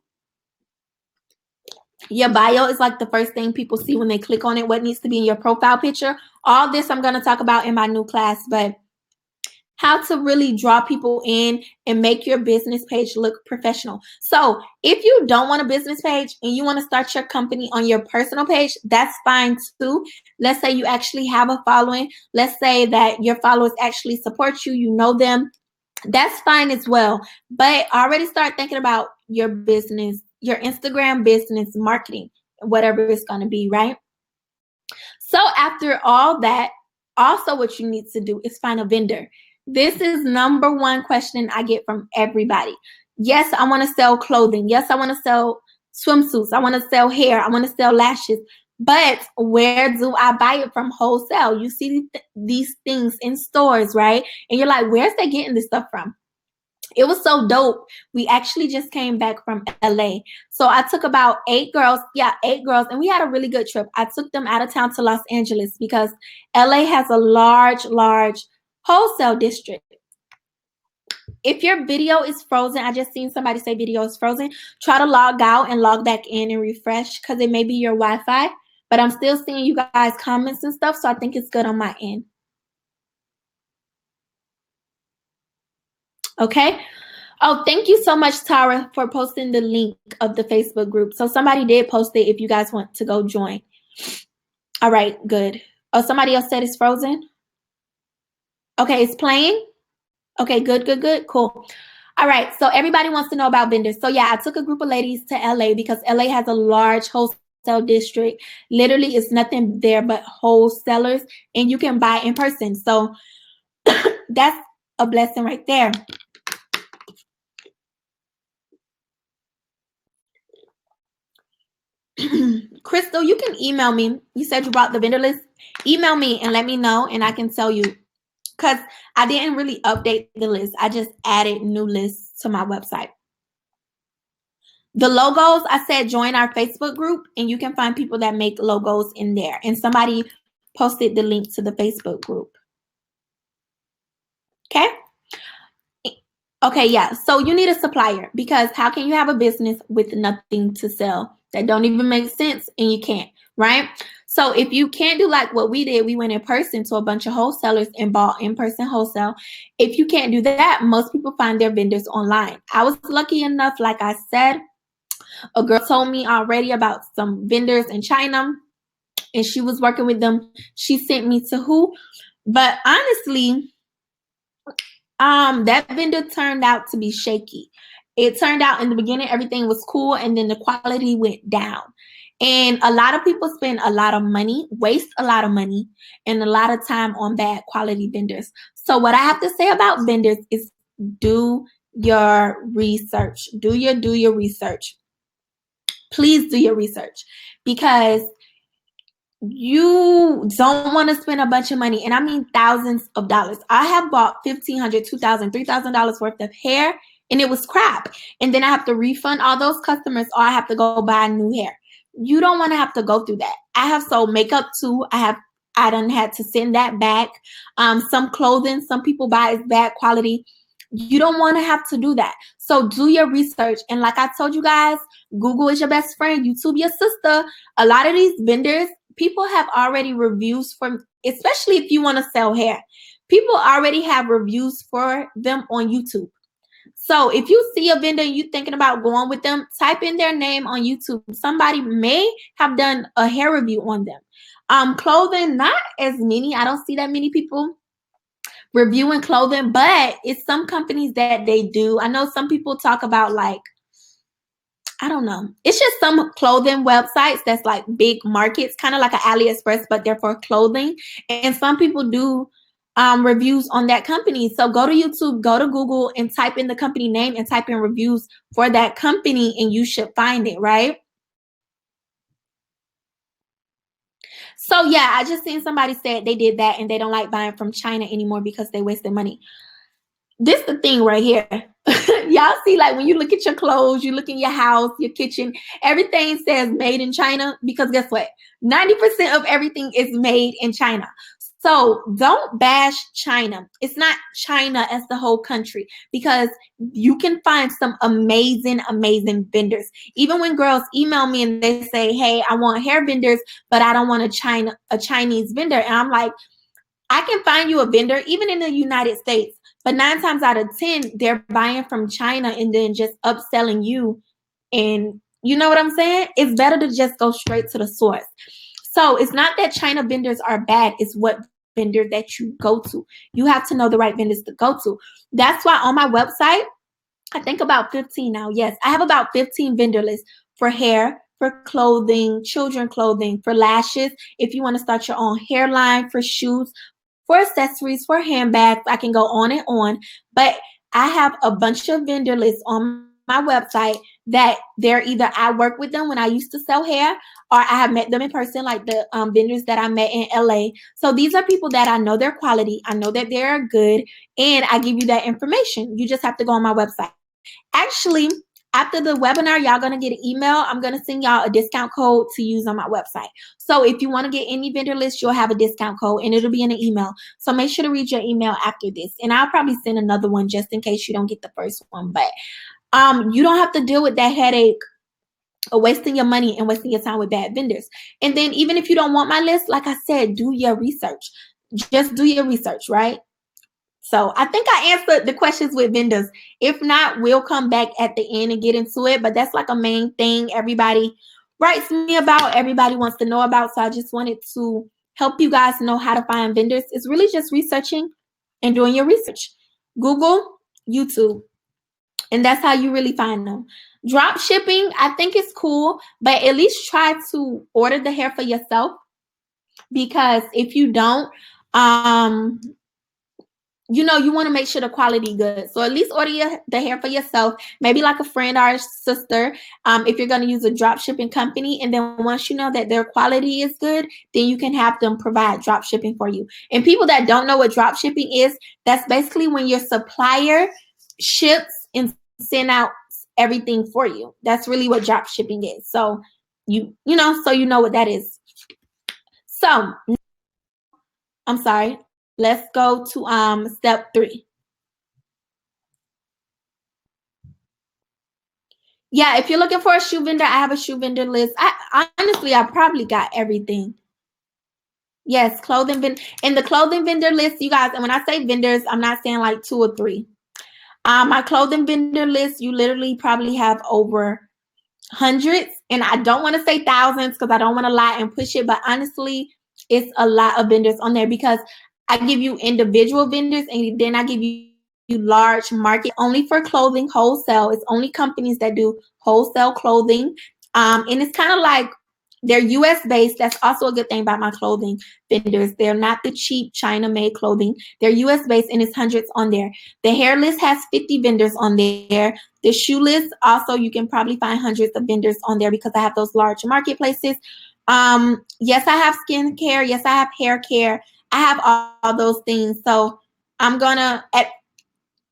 Your bio is like the first thing people see when they click on it, what needs to be in your profile picture. All this I'm going to talk about in my new class, but how to really draw people in and make your business page look professional. So if you don't want a business page and you want to start your company on your personal page, that's fine too. Let's say you actually have a following. Let's say that your followers actually support you, you know them. That's fine as well. But already start thinking about your business, your Instagram business marketing, whatever it's going to be, right? So after all that, also what you need to do is find a vendor. This is number one question I get from everybody. Yes, I want to sell clothing. Yes, I want to sell swimsuits. I want to sell hair. I want to sell lashes. But where do I buy it from wholesale? You see these things in stores, right? And you're like, where's they getting this stuff from? It was so dope. We actually just came back from LA. So I took about 8 girls, and we had a really good trip. I took them out of town to Los Angeles because LA has a large wholesale district. If your video is frozen, I just seen somebody say video is frozen, try to log out and log back in and refresh because it may be your Wi-Fi. But I'm still seeing you guys' comments and stuff, so I think it's good on my end. Okay. Oh, thank you so much, Tara, for posting the link of the Facebook group. So somebody did post it if you guys want to go join. All right, good. Oh, somebody else said it's frozen? Okay, it's playing? Okay, good, cool. All right, so everybody wants to know about vendors. So yeah, I took a group of ladies to LA because LA has a large wholesale district. Literally, it's nothing there but wholesalers, and you can buy in person. So that's a blessing right there. Crystal, you can email me. You said you brought the vendor list. Email me and let me know, and I can tell you. Because I didn't really update the list. I just added new lists to my website. The logos, I said join our Facebook group, and you can find people that make logos in there. And somebody posted the link to the Facebook group. Okay? Okay, yeah. So you need a supplier, because how can you have a business with nothing to sell? That don't even make sense, and you can't, right? So if you can't do like what we did, we went in person to a bunch of wholesalers and bought in-person wholesale. If you can't do that, most people find their vendors online. I was lucky enough, like I said, a girl told me already about some vendors in China, and she was working with them. She sent me to who? But honestly, that vendor turned out to be shaky. It turned out in the beginning everything was cool, and then the quality went down. And a lot of people spend a lot of money, waste a lot of money, and a lot of time on bad quality vendors. So what I have to say about vendors is do your research. Do your research. Please do your research, because you don't want to spend a bunch of money, and I mean thousands of dollars. I have bought $1,500, $2,000, $3,000 worth of hair, and it was crap. And then I have to refund all those customers, or I have to go buy new hair. You don't want to have to go through that. I have sold makeup too. I done had to send that back. Some clothing, some people buy is bad quality. You don't want to have to do that. So do your research. And like I told you guys, Google is your best friend, YouTube your sister. A lot of these vendors, people have already reviews from, especially if you want to sell hair, people already have reviews for them on YouTube. So if you see a vendor and you're thinking about going with them, type in their name on YouTube. Somebody may have done a hair review on them. Clothing, not as many. I don't see that many people reviewing clothing, but it's some companies that they do. I know some people talk about, like, I don't know. It's just some clothing websites that's like big markets, kind of like an AliExpress, but they're for clothing. And some people do reviews on that company. So go to YouTube, go to Google, and type in the company name and type in reviews for that company, and you should find it, right? So yeah, I just seen somebody said they did that and they don't like buying from China anymore because they wasted money. This the thing right here. Y'all see, like, when you look at your clothes, you look in your house, your kitchen, everything says made in China, because guess what? 90% of everything is made in China. So don't bash China. It's not China as the whole country, because you can find some amazing, amazing vendors. Even when girls email me and they say, hey, I want hair vendors, but I don't want a Chinese vendor. And I'm like, I can find you a vendor, even in the United States, but 9 times out of 10, they're buying from China and then just upselling you. And you know what I'm saying? It's better to just go straight to the source. So it's not that China vendors are bad. It's what vendor that you go to. You have to know the right vendors to go to. That's why on my website, I think about 15 now. Yes, I have about 15 vendor lists for hair, for clothing, children clothing, for lashes. If you want to start your own hairline, for shoes, for accessories, for handbags, I can go on and on. But I have a bunch of vendor lists on my website that they're either I work with them when I used to sell hair, or I have met them in person, like the vendors that I met in LA. So these are people that I know their quality, I know that they're good, and I give you that information. You just have to go on my website. Actually, after the webinar, y'all going to get an email. I'm going to send y'all a discount code to use on my website. So if you want to get any vendor list, you'll have a discount code, and it'll be in an email. So make sure to read your email after this. And I'll probably send another one just in case you don't get the first one. But you don't have to deal with that headache of wasting your money and wasting your time with bad vendors. And then even if you don't want my list, like I said, do your research. Just do your research, right? So I think I answered the questions with vendors. If not, we'll come back at the end and get into it. But that's like a main thing everybody writes me about, everybody wants to know about. So I just wanted to help you guys know how to find vendors. It's really just researching and doing your research. Google, YouTube, and that's how you really find them. Drop shipping, I think it's cool, but at least try to order the hair for yourself, because if you don't, you want to make sure the quality good. So at least order the hair for yourself, maybe like a friend or a sister, if you're going to use a drop shipping company. And then once you know that their quality is good, then you can have them provide drop shipping for you. And people that don't know what drop shipping is, that's basically when your supplier ships and send out everything for you. That's really what drop shipping is. So so you know what that is. So I'm sorry. Let's go to step 3. Yeah, if you're looking for a shoe vendor, I have a shoe vendor list. I honestly, I probably got everything. Yes, clothing vendor. In the clothing vendor list, you guys, and when I say vendors, I'm not saying like 2 or 3. My clothing vendor list, you literally probably have over hundreds, and I don't want to say thousands because I don't want to lie and push it, but honestly, it's a lot of vendors on there because I give you individual vendors and then I give you large market only for clothing wholesale. It's only companies that do wholesale clothing. And it's kind of like they're US based. That's also a good thing about my clothing vendors. They're not the cheap China made clothing. They're US based and it's hundreds on there. The hair list has 50 vendors on there. The shoe list, also, you can probably find hundreds of vendors on there because I have those large marketplaces. Yes, I have skincare. Yes, I have hair care. I have all those things. So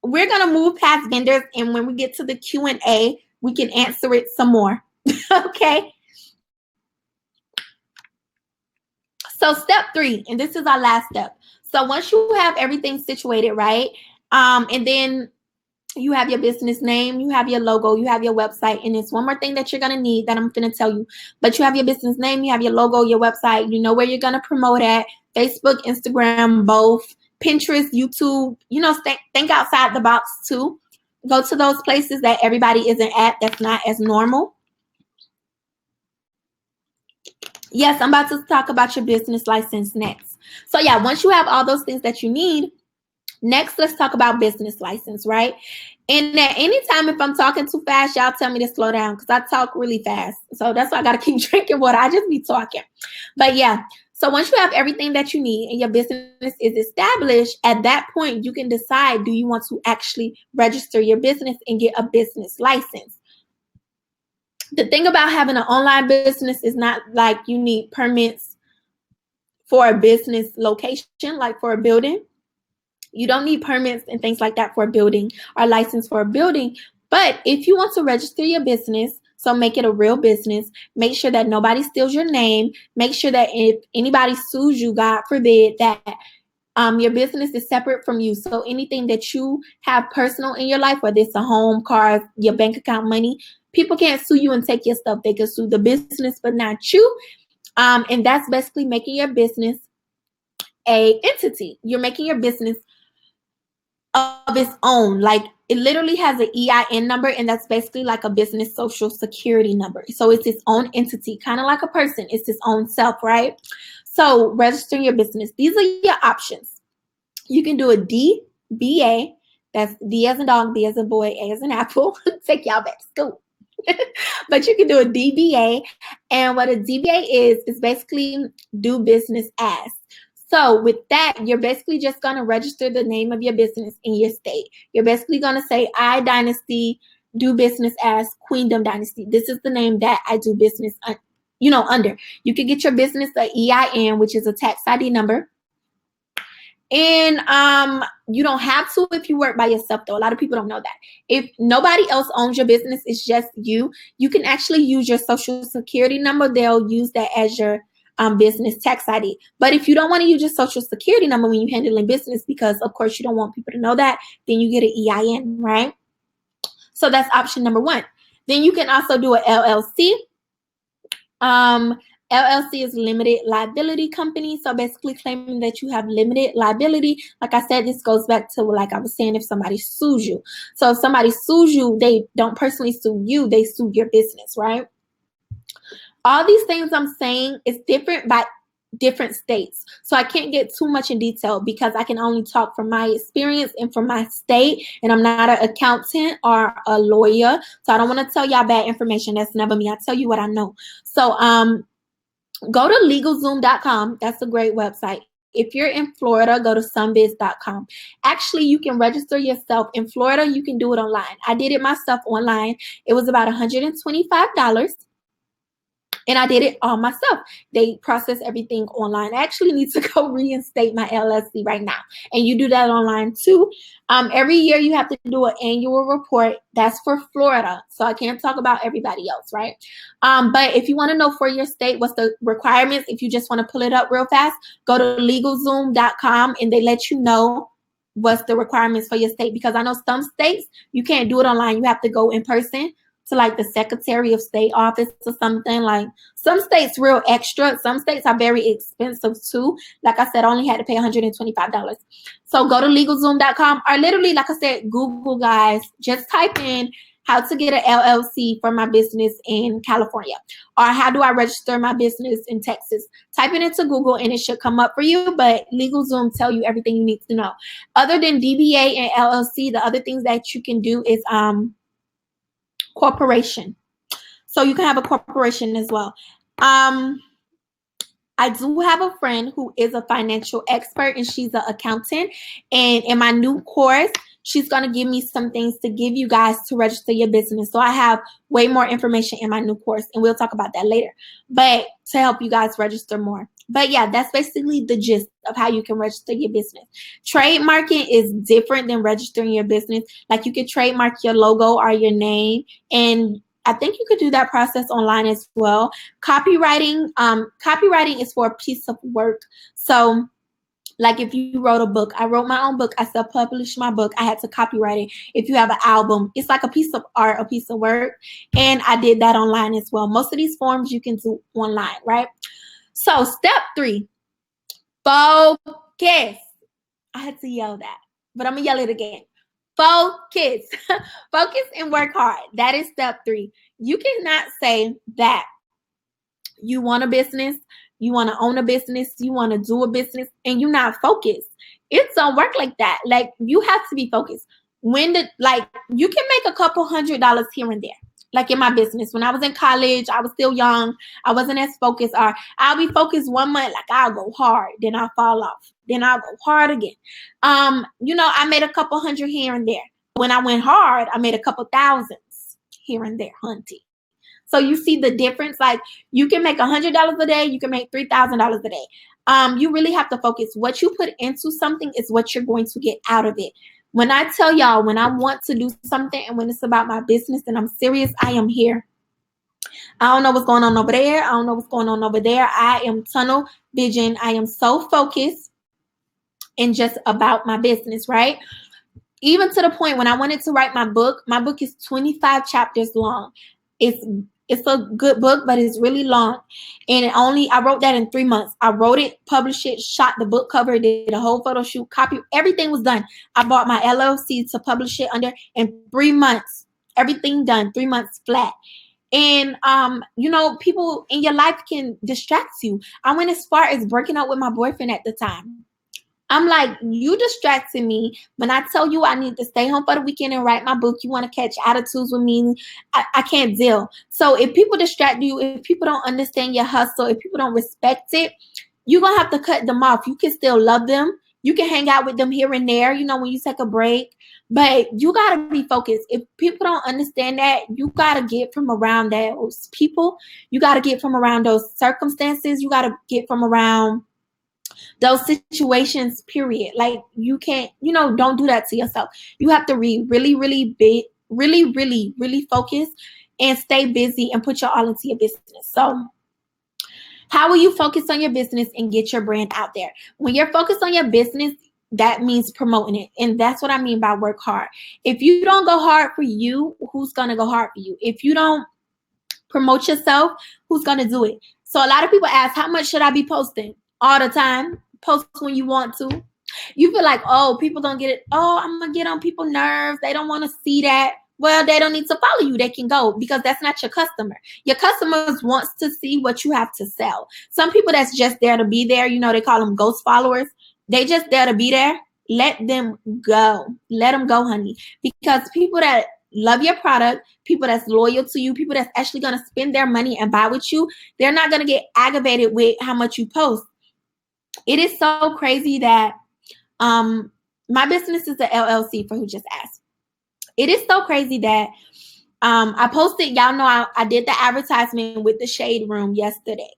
we're gonna move past vendors, and when we get to the Q&A, we can answer it some more. Okay. So step 3, and this is our last step. So once you have everything situated, right? And then you have your business name, you have your logo, you have your website, and it's one more thing that you're gonna need that I'm gonna tell you. But you have your business name, you have your logo, your website, you know where you're gonna promote at, Facebook, Instagram, both, Pinterest, YouTube, think outside the box too. Go to those places that everybody isn't at, that's not as normal. Yes, I'm about to talk about your business license next. So yeah, once you have all those things that you need, next, let's talk about business license, right? And at any time, if I'm talking too fast, y'all tell me to slow down because I talk really fast. So that's why I got to keep drinking water. I just be talking. But yeah, so once you have everything that you need and your business is established, at that point, you can decide, do you want to actually register your business and get a business license? The thing about having an online business is not like you need permits for a business location, like for a building. You don't need permits and things like that for a building or license for a building. But if you want to register your business, so make it a real business, make sure that nobody steals your name, make sure that if anybody sues you, God forbid, that your business is separate from you. So anything that you have personal in your life, whether it's a home, car, your bank account, money, people can't sue you and take your stuff. They can sue the business, but not you. And that's basically making your business a entity. You're making your business of its own. Like it literally has an EIN number, and that's basically like a business social security number. So it's its own entity, kind of like a person. It's its own self, right? So registering your business. These are your options. You can do a DBA. That's D as in dog, B as in boy, A as in apple. Take y'all back to school. But you can do a DBA. And what a DBA is basically do business as. So with that, you're basically just going to register the name of your business in your state. You're basically going to say, I Dynasty do business as Queendom Dynasty. This is the name that I do business under. You can get your business a EIN, which is a tax ID number. And you don't have to if you work by yourself, though. A lot of people don't know that. If nobody else owns your business, it's just you can actually use your social security number. They'll use that as your business tax ID. But if you don't want to use your social security number when you're handling business, because of course you don't want people to know that, then you get an EIN, right? So that's option number 1. Then you can also do an LLC. LLC is limited liability company. So basically claiming that you have limited liability. Like I said, this goes back to like I was saying, if somebody sues you. So if somebody sues you, they don't personally sue you, they sue your business, right? All these things I'm saying is different by different states. So I can't get too much in detail because I can only talk from my experience and from my state. And I'm not an accountant or a lawyer. So I don't want to tell y'all bad information. That's never me. I tell you what I know. So go to LegalZoom.com. That's a great website. If you're in Florida, go to sunbiz.com. Actually, you can register yourself. In Florida, you can do it online. I did it myself online. It was about $125. And I did it all myself. They process everything online. I actually need to go reinstate my LLC right now. And you do that online too. Every year you have to do an annual report. That's for Florida. So I can't talk about everybody else, right? But if you want to know for your state what's the requirements, if you just want to pull it up real fast, go to LegalZoom.com and they let you know what's the requirements for your state. Because I know some states, you can't do it online. You have to go in person. to like the Secretary of State office or something. Like some states real extra. Some states are very expensive too. Like I said, I only had to pay $125. So go to LegalZoom.com, or literally, like I said, Google, guys. Just type in how to get an LLC for my business in California, or how do I register my business in Texas. Type it into Google and it should come up for you, but LegalZoom tell you everything you need to know. Other than DBA and LLC, the other things that you can do is corporation. So you can have a corporation as well. I do have a friend who is a financial expert, and she's an accountant. And in my new course, she's going to give me some things to give you guys to register your business. So I have way more information in my new course, and we'll talk about that later. But to help you guys register more. But yeah, that's basically the gist of how you can register your business. Trademarking is different than registering your business. Like you can trademark your logo or your name, and I think you could do that process online as well. Copywriting is for a piece of work. So like if you wrote a book, I wrote my own book, I self-published my book, I had to copyright it. If you have an album, it's like a piece of art, a piece of work. And I did that online as well. Most of these forms you can do online, right? So step 3, focus. I had to yell that, but I'm gonna yell it again. Focus. Focus and work hard. That is step 3. You cannot say that you want a business, you want to own a business, you want to do a business, and you're not focused. It don't work like that. Like you have to be focused. You can make a couple $100 here and there. Like in my business, when I was in college, I was still young. I wasn't as focused. Or I'll be focused 1 month, like I'll go hard, then I'll fall off, then I'll go hard again. I made a couple hundred here and there. When I went hard, I made a couple thousands here and there, hunty. So you see the difference. Like you can make $100 a day, you can make $3,000 a day. You really have to focus. What you put into something is what you're going to get out of it. When I tell y'all, when I want to do something and when it's about my business and I'm serious, I am here. I don't know what's going on over there. I don't know what's going on over there. I am tunnel vision. I am so focused and just about my business, right? Even to the point when I wanted to write my book is 25 chapters long. It's a good book, but it's really long. And I wrote that in 3 months. I wrote it, published it, shot the book cover, did a whole photo shoot, copy, everything was done. I bought my LLC to publish it under in 3 months. Everything done, 3 months flat. And, people in your life can distract you. I went as far as breaking up with my boyfriend at the time. I'm like, you distracted me. When I tell you I need to stay home for the weekend and write my book, you want to catch attitudes with me, I can't deal. So if people distract you, if people don't understand your hustle, if people don't respect it, you're going to have to cut them off. You can still love them. You can hang out with them here and there, when you take a break. But you got to be focused. If people don't understand that, you got to get from around those people. You got to get from around those circumstances. You got to get from around those situations, period. Like you can't, don't do that to yourself. You have to be really, really big, really, really, really focus and stay busy and put your all into your business. So how will you focus on your business and get your brand out there? When you're focused on your business, that means promoting it. And that's what I mean by work hard. If you don't go hard for you, who's going to go hard for you? If you don't promote yourself, who's going to do it? So a lot of people ask, how much should I be posting? All the time. Post when you want to. You feel like, oh, people don't get it. Oh, I'm going to get on people's nerves. They don't want to see that. Well, they don't need to follow you. They can go because that's not your customer. Your customers wants to see what you have to sell. Some people that's just there to be there, they call them ghost followers. They just there to be there. Let them go. Let them go, honey. Because people that love your product, people that's loyal to you, people that's actually going to spend their money and buy with you, they're not going to get aggravated with how much you post. It is so crazy that my business is the LLC, for who just asked. It is so crazy that I posted, y'all know I did the advertisement with the Shade Room yesterday.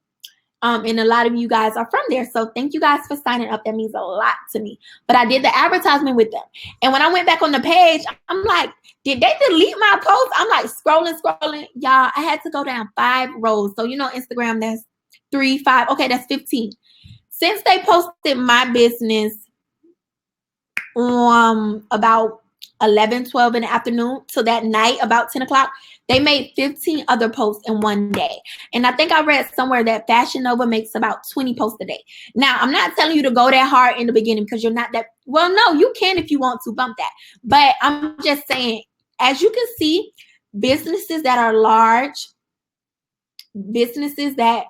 And a lot of you guys are from there. So thank you guys for signing up. That means a lot to me. But I did the advertisement with them. And when I went back on the page, I'm like, did they delete my post? I'm like scrolling. Y'all, I had to go down 5 rows. So, Instagram, that's 3, 5. Okay, that's 15. Since they posted my business about 11, 12 in the afternoon till that night about 10 o'clock, they made 15 other posts in one day. And I think I read somewhere that Fashion Nova makes about 20 posts a day. Now, I'm not telling you to go that hard in the beginning because you're not that, well, no, you can if you want to bump that. But I'm just saying, as you can see, businesses that are large, businesses that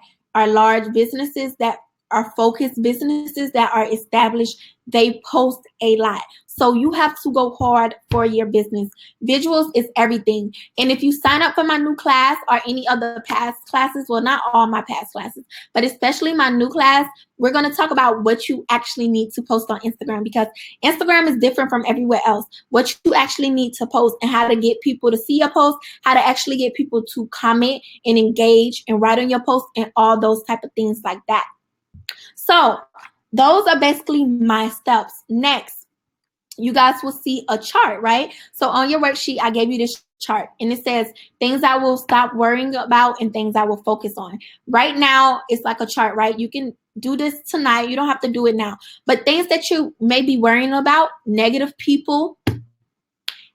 are focused, businesses that are established, they post a lot. So you have to go hard for your business. Visuals is everything. And if you sign up for my new class or any other past classes, well, not all my past classes, but especially my new class, we're going to talk about what you actually need to post on Instagram, because Instagram is different from everywhere else. What you actually need to post and how to get people to see your post, how to actually get people to comment and engage and write on your post and all those type of things like that. So those are basically my steps. Next, you guys will see a chart, right? So on your worksheet, I gave you this chart and it says things I will stop worrying about and things I will focus on. Right now, it's like a chart, right? You can do this tonight. You don't have to do it now. But things that you may be worrying about, negative people,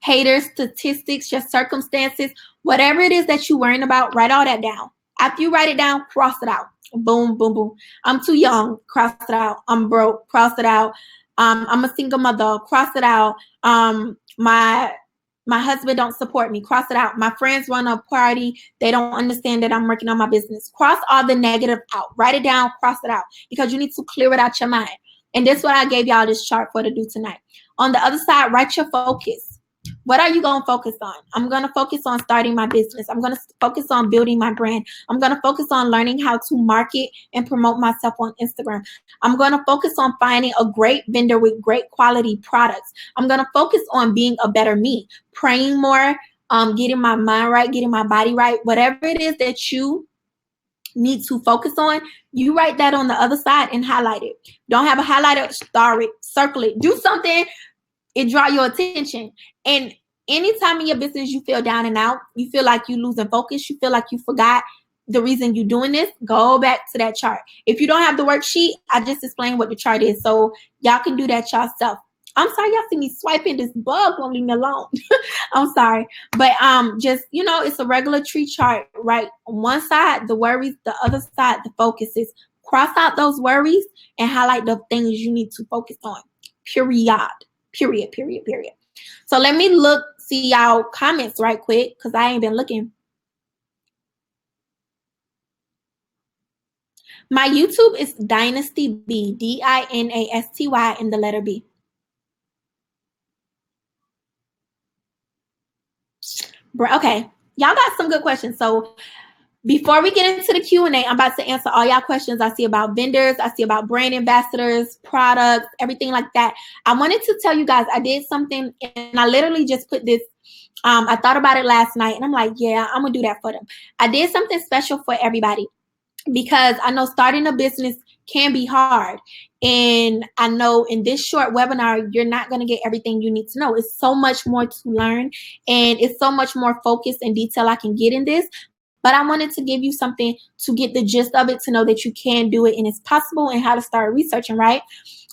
haters, statistics, your circumstances, whatever it is that you're worrying about, write all that down. After you write it down, cross it out. Boom, boom, boom. I'm too young, cross it out. I'm broke, cross it out. I'm a single mother, cross it out. My husband don't support me, cross it out. My friends run a party, they don't understand that I'm working on my business. Cross all the negative out. Write it down, cross it out, because you need to clear it out your mind. And this is what I gave y'all this chart for to do tonight. On the other side, write your focus. What are you going to focus on? I'm going to focus on starting my business. I'm going to focus on building my brand. I'm going to focus on learning how to market and promote myself on Instagram. I'm going to focus on finding a great vendor with great quality products. I'm going to focus on being a better me, praying more, getting my mind right, getting my body right. Whatever it is that you need to focus on, you write that on the other side and highlight it. Don't have a highlighter, star it, circle it, do something. It draw your attention. And anytime in your business you feel down and out, you feel like you losing focus, you feel like you forgot the reason you're doing this, go back to that chart. If you don't have the worksheet, I just explained what the chart is, so y'all can do that yourself. I'm sorry, y'all see me swiping, this bug won't leave me alone. I'm sorry. But just, it's a regular tree chart, right? On one side, the worries, the other side, the focuses. Cross out those worries and highlight the things you need to focus on. Period. So let me see y'all comments right quick, because I ain't been looking. My YouTube is Dynasty B, Dynasty and the letter B. Okay, y'all got some good questions. So before we get into the Q&A, I'm about to answer all y'all questions I see about vendors, I see about brand ambassadors, products, everything like that. I wanted to tell you guys I did something, and I literally just put this, I thought about it last night, and I'm like, yeah, I'm going to do that for them. I did something special for everybody, because I know starting a business can be hard. And I know in this short webinar, you're not going to get everything you need to know. It's so much more to learn, and it's so much more focus and detail I can get in this. But I wanted to give you something to get the gist of it, to know that you can do it and it's possible, and how to start researching, right?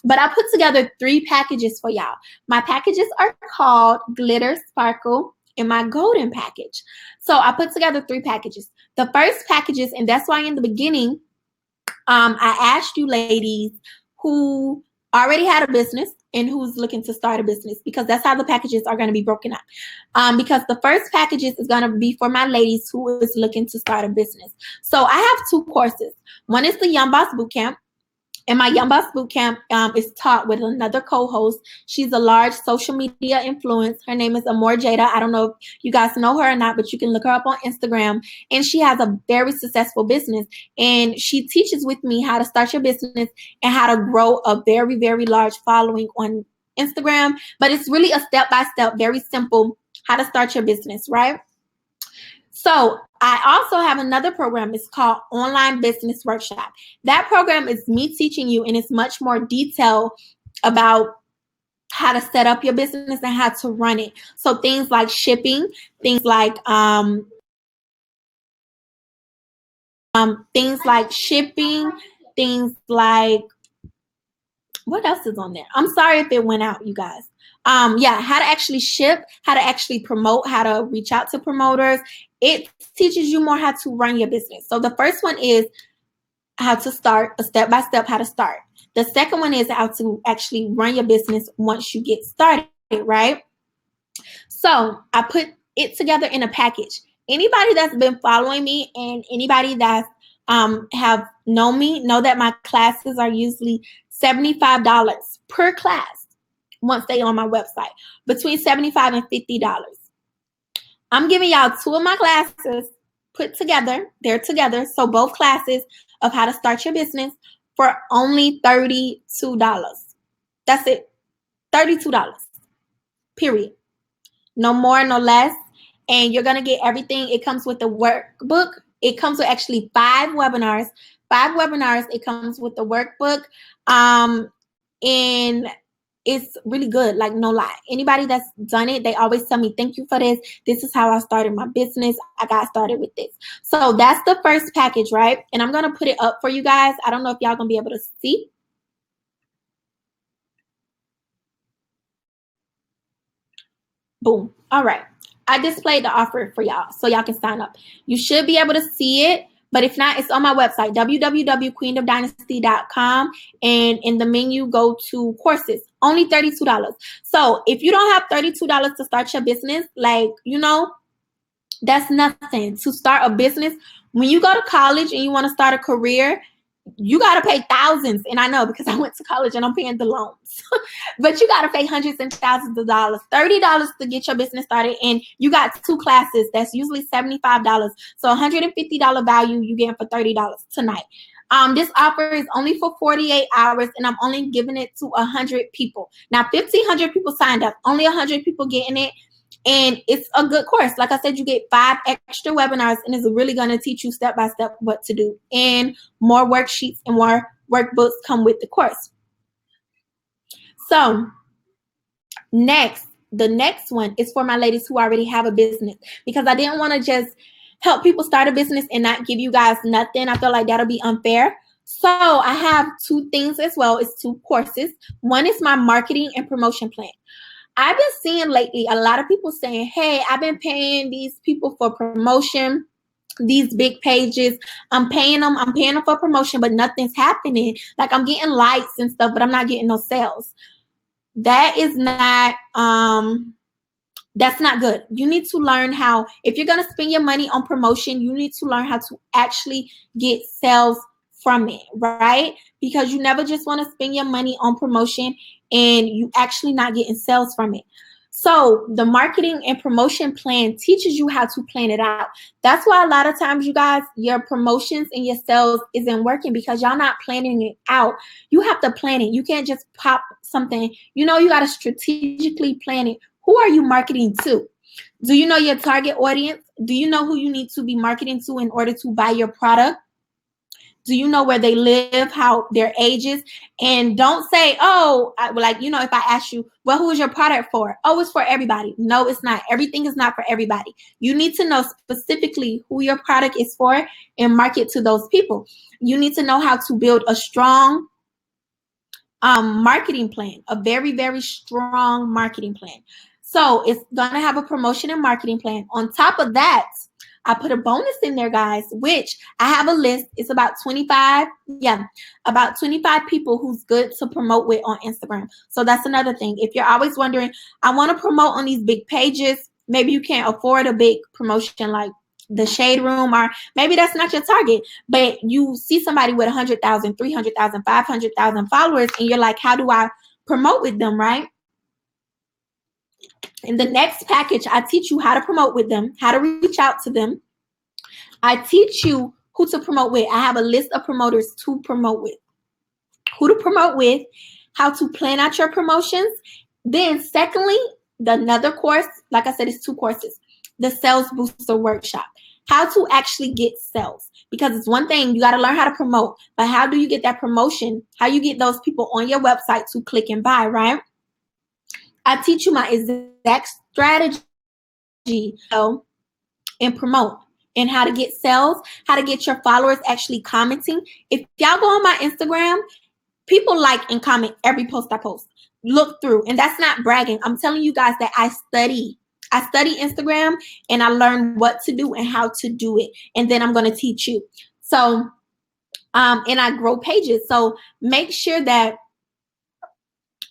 But I put together 3 packages for y'all. My packages are called Glitter, Sparkle, and my Golden package. So I put together 3 packages. The first packages, and that's why in the beginning, I asked you ladies who already had a business and who's looking to start a business, because that's how the packages are going to be broken up. Because the first packages is going to be for my ladies who is looking to start a business. So I have 2 courses. One is the Young Boss Bootcamp. And my Young Boss Bootcamp is taught with another co-host. She's a large social media influence. Her name is Amor Jada. I don't know if you guys know her or not, but you can look her up on Instagram. And she has a very successful business. And she teaches with me how to start your business and how to grow a very, very large following on Instagram. But it's really a step-by-step, very simple, how to start your business, right? So I also have another program. It's called Online Business Workshop. That program is me teaching you, and it's much more detail about how to set up your business and how to run it. So things like shipping, things like things like What else is on there? I'm sorry if it went out, you guys. Yeah, how to actually ship, how to actually promote, how to reach out to promoters. It teaches you more how to run your business. So the first one is how to start, a step-by-step how to start. The second one is how to actually run your business once you get started, right? So I put it together in a package. Anybody that's been following me and anybody that have known me know that my classes are usually $75 per class once they on my website, between $75 and $50. I'm giving y'all two of my classes put together. They're together. So both classes of how to start your business for only $32. That's it. $32. Period. No more, no less. And you're going to get everything. It comes with the workbook. It comes with actually 5 webinars. 5 webinars. It comes with the workbook. And it's really good, like no lie. Anybody that's done it, they always tell me, thank you for this. This is how I started my business. I got started with this. So that's the first package, right? And I'm going to put it up for you guys. I don't know if y'all going to be able to see. Boom. All right. I displayed the offer for y'all so y'all can sign up. You should be able to see it. But if not, it's on my website, www.queendomdynasty.com. And in the menu, go to courses. Only $32. So if you don't have $32 to start your business, like, you know, that's nothing. To start a business, when you go to college and you want to start a career, you got to pay thousands. And I know because I went to college and I'm paying the loans. But you got to pay hundreds and thousands of dollars, $30 to get your business started. And you got 2 classes. That's usually $75. So $150 value you getting for $30 tonight. This offer is only for 48 hours, and I'm only giving it to 100 people. Now, 1,500 people signed up. Only 100 people getting it. And it's a good course. Like I said, you get 5 extra webinars, and it's really going to teach you step by step what to do. And more worksheets and more workbooks come with the course. So the next one is for my ladies who already have a business, because I didn't want to just help people start a business and not give you guys nothing. I feel like that'll be unfair. So I have 2 things as well. It's 2 courses. One is my marketing and promotion plan. I've been seeing lately a lot of people saying, hey, I've been paying these people for promotion, these big pages. I'm paying them for promotion, but nothing's happening. Like, I'm getting likes and stuff, but I'm not getting no sales. That is not, that's not good. You need to learn how, if you're going to spend your money on promotion, you need to learn how to actually get sales from it, right? Because you never just want to spend your money on promotion and you actually not getting sales from it. So the marketing and promotion plan teaches you how to plan it out. That's why a lot of times, you guys, your promotions and your sales isn't working because y'all not planning it out. You have to plan it. You can't just pop something. You know, you got to strategically plan it. Who are you marketing to? Do you know your target audience? Do you know who you need to be marketing to in order to buy your product? Do you know where they live, how their age is? And don't say, oh, like, you know, if I ask you, well, who is your product for? Oh, it's for everybody. No, it's not. Everything is not for everybody. You need to know specifically who your product is for and market to those people. You need to know how to build a strong marketing plan, a very, very strong marketing plan. So it's going to have a promotion and marketing plan. On top of that, I put a bonus in there, guys, which I have a list. It's about 25 people who's good to promote with on Instagram. So that's another thing. If you're always wondering, I want to promote on these big pages, maybe you can't afford a big promotion like the Shade Room, or maybe that's not your target, but you see somebody with 100,000, 300,000, 500,000 followers, and you're like, how do I promote with them, right? In the next package, I teach you how to promote with them, how to reach out to them. I teach you who to promote with. I have a list of promoters to promote with, who to promote with, how to plan out your promotions. Then secondly, another course, like I said, it's 2 courses, the Sales Booster Workshop, how to actually get sales. Because it's one thing, you got to learn how to promote, but how do you get that promotion? How you get those people on your website to click and buy, right? I teach you my exact strategy and promote, and how to get sales, how to get your followers actually commenting. If y'all go on my Instagram, People like and comment every post I post. Look through. And that's not bragging. I'm telling you guys that I study Instagram, and I learn what to do and how to do it. And then I'm going to teach you. So, and I grow pages. So make sure that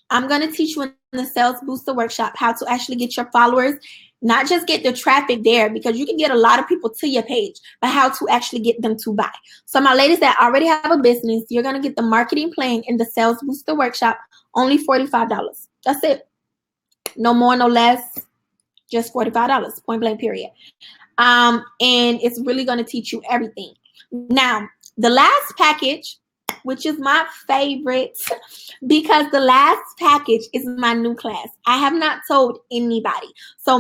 I'm going to teach you in the Sales Booster Workshop how to actually get your followers, not just get the traffic there, because you can get a lot of people to your page, but how to actually get them to buy. So my ladies that already have a business, you're going to get the marketing plan in the Sales Booster Workshop, only $45. That's it. No more, no less, just $45, point blank, period. And it's really going to teach you everything. Now, the last package, which is my favorite, because the last package is my new class. I have not told anybody. So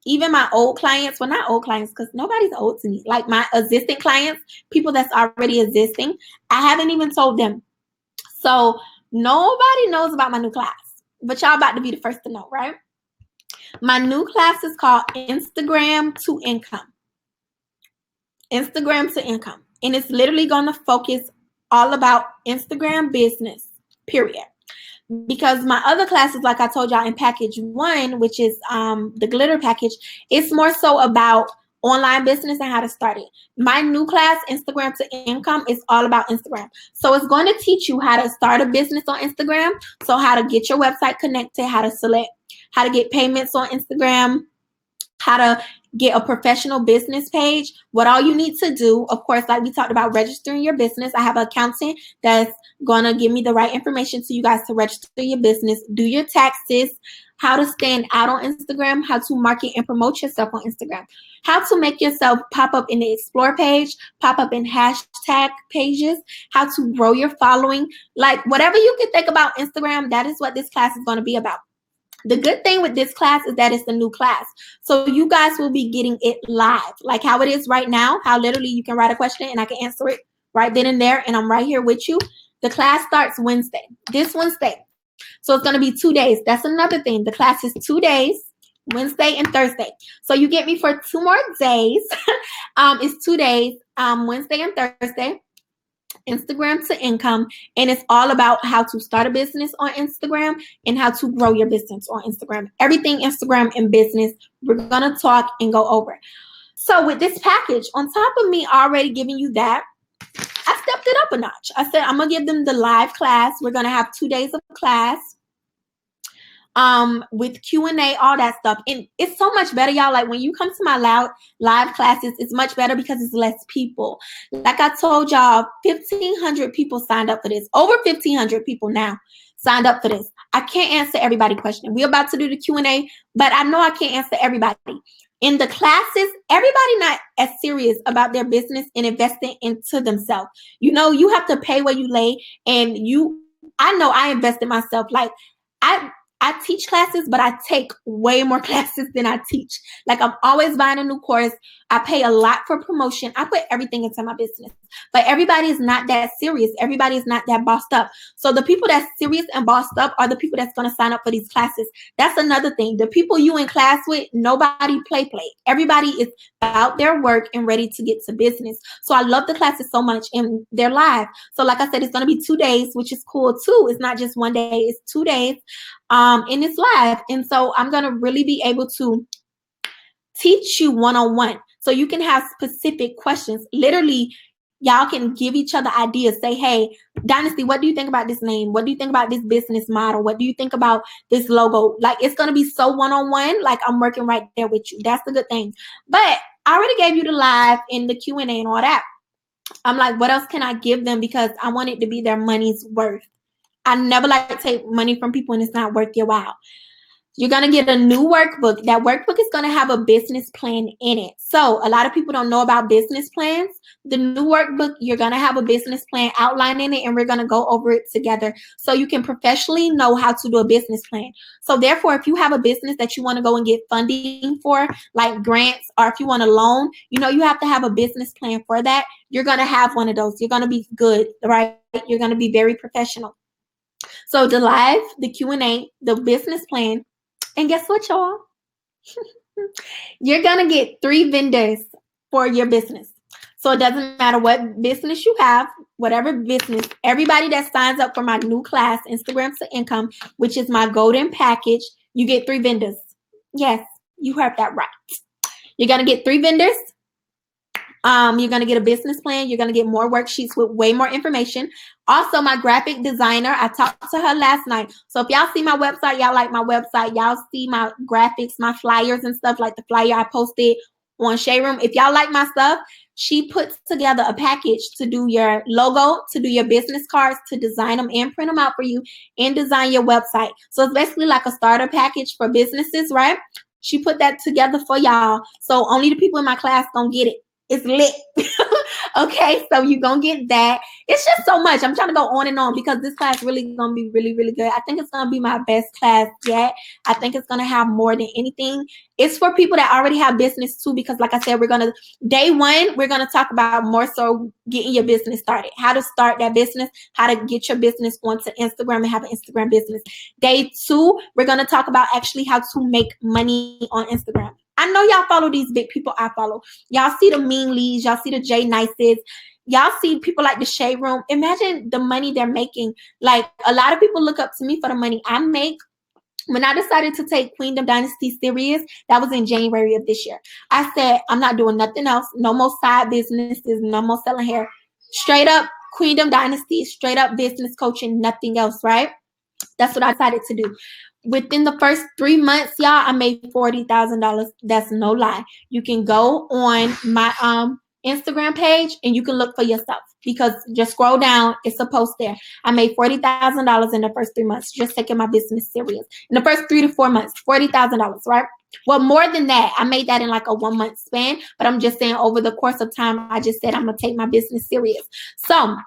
even my old clients, well, not old clients, because nobody's old to me. Like my existing clients, people that's already existing, I haven't even told them. So nobody knows about my new class, but y'all about to be the first to know, right? My new class is called Instagram to Income. Instagram to Income. And it's literally going to focus all about Instagram business, period. Because my other classes, like I told y'all in package 1, which is the glitter package, it's more so about online business and how to start it. My new class, Instagram to Income, is all about Instagram. So it's going to teach you how to start a business on Instagram. So how to get your website connected, how to select, how to get payments on Instagram, how to get a professional business page. What all you need to do, of course, like we talked about registering your business. I have an accountant that's going to give me the right information to you guys to register your business, do your taxes, how to stand out on Instagram, how to market and promote yourself on Instagram, how to make yourself pop up in the Explore page, pop up in hashtag pages, how to grow your following. Like whatever you can think about Instagram, that is what this class is going to be about. The good thing with this class is that it's a new class. So you guys will be getting it live, like how it is right now, how literally you can write a question and I can answer it right then and there, and I'm right here with you. The class starts Wednesday, this Wednesday. So it's going to be 2 days. That's another thing. The class is 2 days, Wednesday and Thursday. So you get me for 2 more days. It's 2 days, Wednesday and Thursday. Instagram to Income, and it's all about how to start a business on Instagram and how to grow your business on Instagram. Everything Instagram and business, we're gonna talk and go over. So with this package, on top of me already giving you that, I stepped it up a notch. I said I'm gonna give them the live class. We're gonna have 2 days of class. With Q&A, all that stuff. And it's so much better, y'all. Like when you come to my live classes, it's much better because it's less people. Like I told y'all, 1,500 people signed up for this. Over 1,500 people now signed up for this. I can't answer everybody's question. We're about to do the Q&A, but I know I can't answer everybody. In the classes, everybody not as serious about their business and investing into themselves. You know, you have to pay where you lay, and I know I invest in myself. Like I teach classes, but I take way more classes than I teach. Like I'm always buying a new course. I pay a lot for promotion. I put everything into my business. But everybody is not that serious. Everybody is not that bossed up. So the people that's serious and bossed up are the people that's going to sign up for these classes. That's another thing. The people you in class with, nobody play. Everybody is about their work and ready to get to business. So I love the classes so much, and they're live. So like I said, it's going to be 2 days, which is cool too. It's not just 1 day. It's 2 days. And it's live. And so I'm going to really be able to teach you one-on-one. So you can have specific questions. Literally, y'all can give each other ideas. Say, hey, Dynasty, what do you think about this name? What do you think about this business model? What do you think about this logo? Like, it's going to be so one-on-one. Like, I'm working right there with you. That's the good thing. But I already gave you the live and the Q&A and all that. I'm like, what else can I give them? Because I want it to be their money's worth. I never like to take money from people and it's not worth your while. You're going to get a new workbook. That workbook is going to have a business plan in it. So a lot of people don't know about business plans. The new workbook, you're going to have a business plan outline in it, and we're going to go over it together so you can professionally know how to do a business plan. So therefore, if you have a business that you want to go and get funding for, like grants, or if you want a loan, you know, you have to have a business plan for that. You're going to have one of those. You're going to be good, right? You're going to be very professional. So the live, the Q&A, the business plan, and guess what, y'all? You're going to get 3 vendors for your business. So it doesn't matter what business you have, whatever business, everybody that signs up for my new class, Instagram to Income, which is my golden package, you get 3 vendors. Yes, you heard that right. You're going to get 3 vendors. You're going to get a business plan. You're going to get more worksheets with way more information. Also, my graphic designer, I talked to her last night. So if y'all see my website, y'all like my website, y'all see my graphics, my flyers and stuff, like the flyer I posted on Shayroom. If y'all like my stuff, she puts together a package to do your logo, to do your business cards, to design them and print them out for you, and design your website. So it's basically like a starter package for businesses, right? She put that together for y'all. So only the people in my class gonna get it. It's lit. Okay, so you're gonna get that. It's just so much. I'm trying to go on and on because this class really gonna be really, really good. I think it's gonna be my best class yet. I think it's gonna have more than anything. It's for people that already have business too, because like I said, day 1, we're gonna talk about more so getting your business started, how to start that business, how to get your business onto Instagram and have an Instagram business. Day 2, we're gonna talk about actually how to make money on Instagram. I know y'all follow these big people I follow. Y'all see the Mean Lees. Y'all see the Jay Nices. Y'all see people like the Shade Room. Imagine the money they're making. Like, a lot of people look up to me for the money I make. When I decided to take Queendom Dynasty serious, that was in January of this year. I said, I'm not doing nothing else. No more side businesses. No more selling hair. Straight up Queendom Dynasty. Straight up business coaching. Nothing else, right? That's what I decided to do. Within the first 3 months, y'all, I made $40,000. That's no lie. You can go on my Instagram page and you can look for yourself, because just scroll down, it's a post there. I made $40,000 in the first 3 months, just taking my business serious. In the first 3 to 4 months, $40,000, right? Well, more than that. I made that in like a 1 month span, but I'm just saying over the course of time, I just said I'm gonna take my business serious. So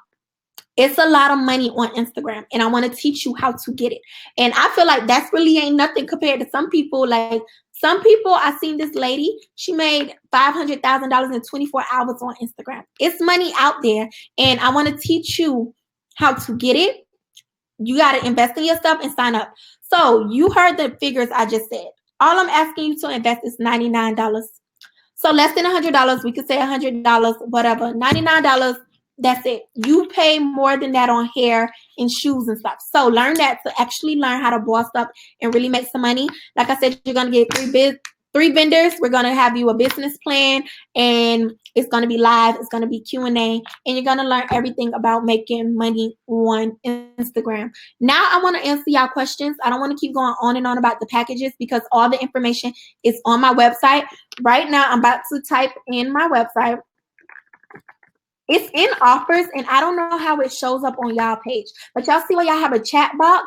it's a lot of money on Instagram, and I want to teach you how to get it. And I feel like that's really ain't nothing compared to some people. Like, some people, I seen this lady, she made $500,000 in 24 hours on Instagram. It's money out there, and I want to teach you how to get it. You got to invest in yourself and sign up. So you heard the figures I just said. All I'm asking you to invest is $99. So less than $100, we could say $100, whatever, $99. That's it. You pay more than that on hair and shoes and stuff. So learn that to actually learn how to boss up and really make some money. Like I said, you're going to get 3 vendors. We're going to have you a business plan, and it's going to be live. It's going to be Q&A, and you're going to learn everything about making money on Instagram. Now I want to answer y'all questions. I don't want to keep going on and on about the packages because all the information is on my website. Right now, I'm about to type in my website. It's in offers, and I don't know how it shows up on y'all page. But y'all see where y'all have a chat box,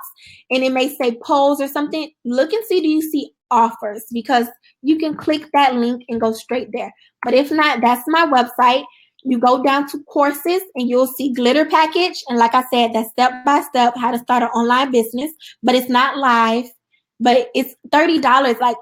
and it may say polls or something. Look and see, do you see offers? Because you can click that link and go straight there. But if not, that's my website. You go down to courses, and you'll see glitter package. And like I said, that's step-by-step how to start an online business. But it's not live. But it's $30. Like,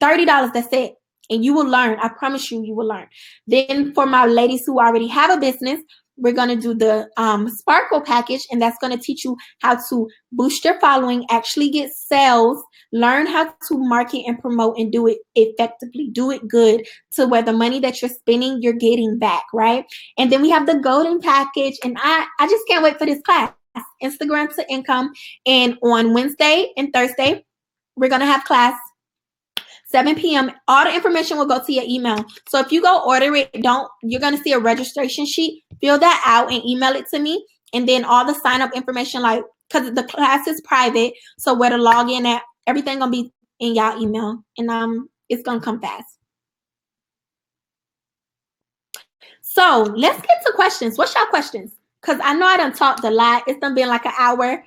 $30, that's it. And you will learn. I promise you, you will learn. Then for my ladies who already have a business, we're going to do the Sparkle package, and that's going to teach you how to boost your following, actually get sales, learn how to market and promote, and do it effectively, do it good, to where the money that you're spending, you're getting back, right? And then we have the golden package, and I just can't wait for this class, Instagram to Income. And on Wednesday and Thursday, we're going to have class. 7 p.m. All the information will go to your email. So if you go order it, you're going to see a registration sheet. Fill that out and email it to me. And then all the sign up information, like, because the class is private, so where to log in at, everything going to be in y'all email. And it's going to come fast. So let's get to questions. What's y'all questions? Because I know I done talked a lot. It's done been like an hour.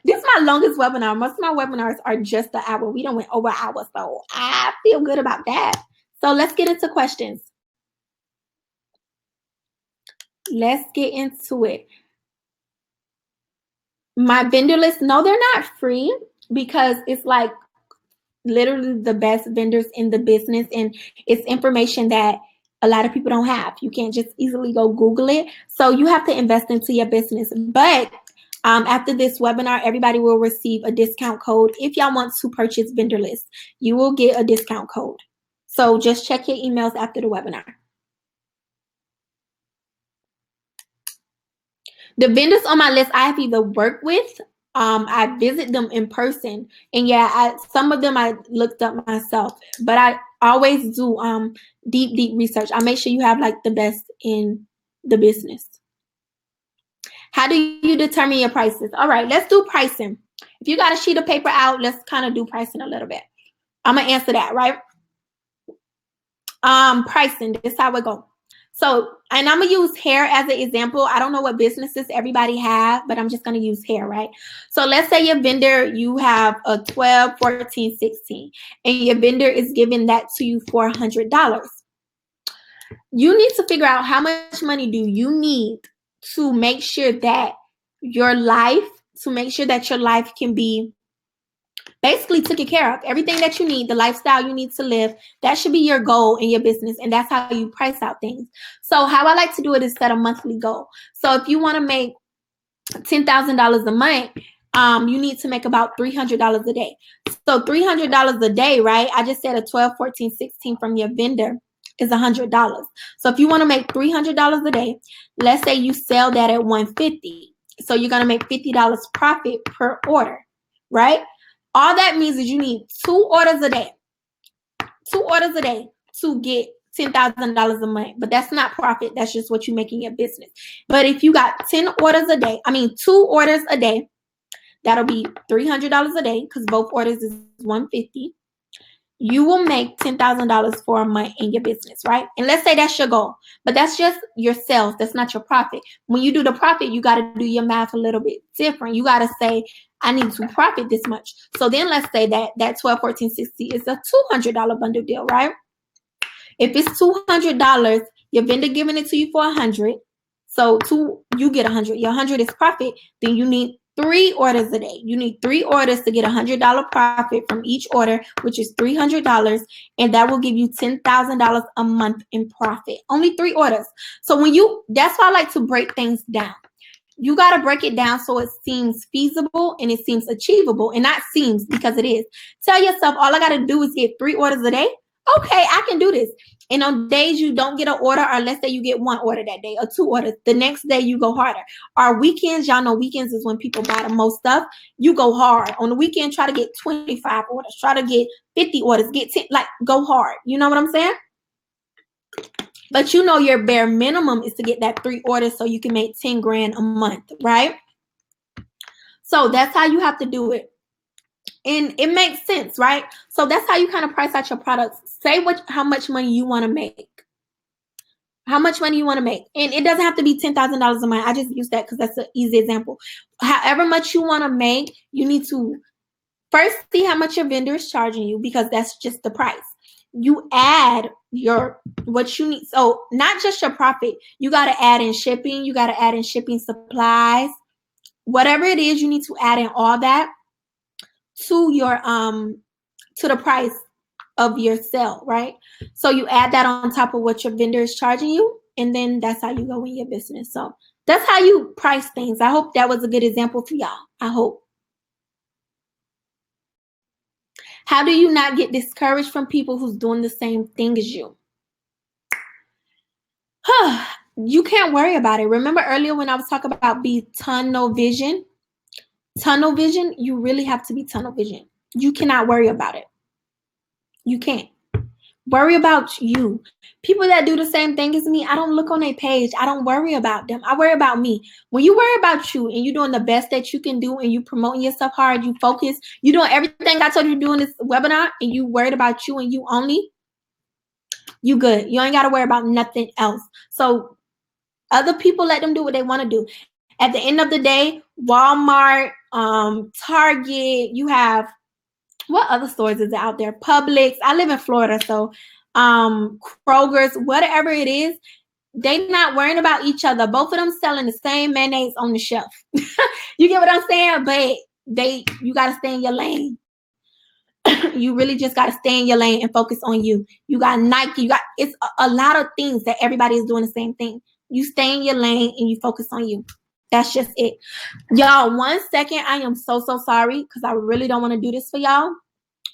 This is my longest webinar. Most of my webinars are just an hour. We done went over an hour, so I feel good about that. So let's get into questions. Let's get into it. My vendor list, no, they're not free, because it's like literally the best vendors in the business, and it's information that a lot of people don't have. You can't just easily go Google it. So you have to invest into your business. But after this webinar, everybody will receive a discount code. If y'all want to purchase vendor list, you will get a discount code. So just check your emails after the webinar. The vendors on my list I have either worked with, I visit them in person, and yeah, some of them I looked up myself, but I always do deep research. I make sure you have like the best in the business. How do you determine your prices? All right, let's do pricing. If you got a sheet of paper out, let's kind of do pricing a little bit. I'm gonna answer that, right? Pricing, this is how it go. So, and I'm gonna use hair as an example. I don't know what businesses everybody have, but I'm just gonna use hair, right? So let's say your vendor, you have a 12, 14, 16, and your vendor is giving that to you for $100. You need to figure out how much money do you need to make sure that your life can be basically taken care of. Everything that you need, the lifestyle you need to live, that should be your goal in your business. And that's how you price out things. So how I like to do it is set a monthly goal. So if you want to make $10,000 a month, you need to make about $300 a day. So $300 a day, right? I just said a 12, 14, 16 from your vendor is $100. So if you want to make $300 a day, let's say you sell that at $150. So you're going to make $50 profit per order, right? All that means is you need 2 orders a day. 2 orders a day to get $10,000 a month. But that's not profit. That's just what you make in your business. But if you got 2 orders a day, that'll be $300 a day because both orders is $150. You will make $10,000 for a month in your business, right? And let's say that's your goal, but that's just your sales. That's not your profit. When you do the profit, you got to do your math a little bit different. You got to say, I need to profit this much. So then let's say that 12, 14, 60 is a $200 bundle deal, right? If it's $200, your vendor giving it to you for $100. So you get $100. Your $100 is profit. Then you need 3 orders a day. You need 3 orders to get $100 profit from each order, which is $300, and that will give you $10,000 a month in profit. Only 3 orders. So that's why I like to break things down. You got to break it down so it seems feasible and it seems achievable, and not seems because it is. Tell yourself, all I got to do is get 3 orders a day. Okay, I can do this. And on days you don't get an order, or let's say you get 1 order that day or 2 orders, the next day you go harder. Our weekends, y'all know weekends is when people buy the most stuff. You go hard. On the weekend, try to get 25 orders. Try to get 50 orders. Get 10, go hard. You know what I'm saying? But you know your bare minimum is to get that 3 orders so you can make 10 grand a month, right? So that's how you have to do it. And it makes sense, right? So that's how you kind of price out your products. Say how much money you want to make. How much money you want to make. And it doesn't have to be $10,000 a month. I just use that because that's an easy example. However much you want to make, you need to first see how much your vendor is charging you, because that's just the price. You add what you need. So not just your profit. You got to add in shipping. You got to add in shipping supplies. Whatever it is, you need to add in all that to your to the price of your sale, right? So you add that on top of what your vendor is charging you, and then that's how you go in your business. So that's how you price things. I hope that was a good example for y'all. I hope. How do you not get discouraged from people who's doing the same thing as you? You can't worry about it. Remember earlier when I was talking about be tunnel vision? Tunnel vision, you really have to be tunnel vision. You cannot worry about it. You can't. Worry about you. People that do the same thing as me, I don't look on their page. I don't worry about them. I worry about me. When you worry about you and you're doing the best that you can do and you promoting yourself hard, you focus, you doing everything I told you to do in this webinar, and you worried about you and you only, you good. You ain't got to worry about nothing else. So other people, let them do what they want to do. At the end of the day, Walmart, Target, you have, what other stores is out there? Publix. I live in Florida, so Kroger's, whatever it is, they not worrying about each other. Both of them selling the same mayonnaise on the shelf. You get what I'm saying? But you got to stay in your lane. You really just got to stay in your lane and focus on you. You got Nike. It's a lot of things that everybody is doing the same thing. You stay in your lane and you focus on you. That's just it. Y'all, 1 second. I am so sorry because I really don't want to do this for y'all.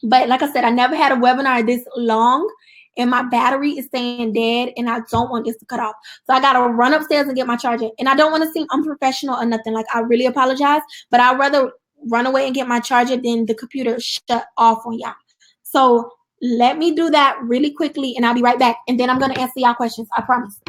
But like I said, I never had a webinar this long. and my battery is staying dead, and I don't want this to cut off. So I gotta run upstairs and get my charger. And I don't want to seem unprofessional or nothing. Like, I really apologize, but I'd rather run away and get my charger than the computer shut off on y'all. So let me do that really quickly, and I'll be right back. And then I'm gonna answer y'all questions. I promise.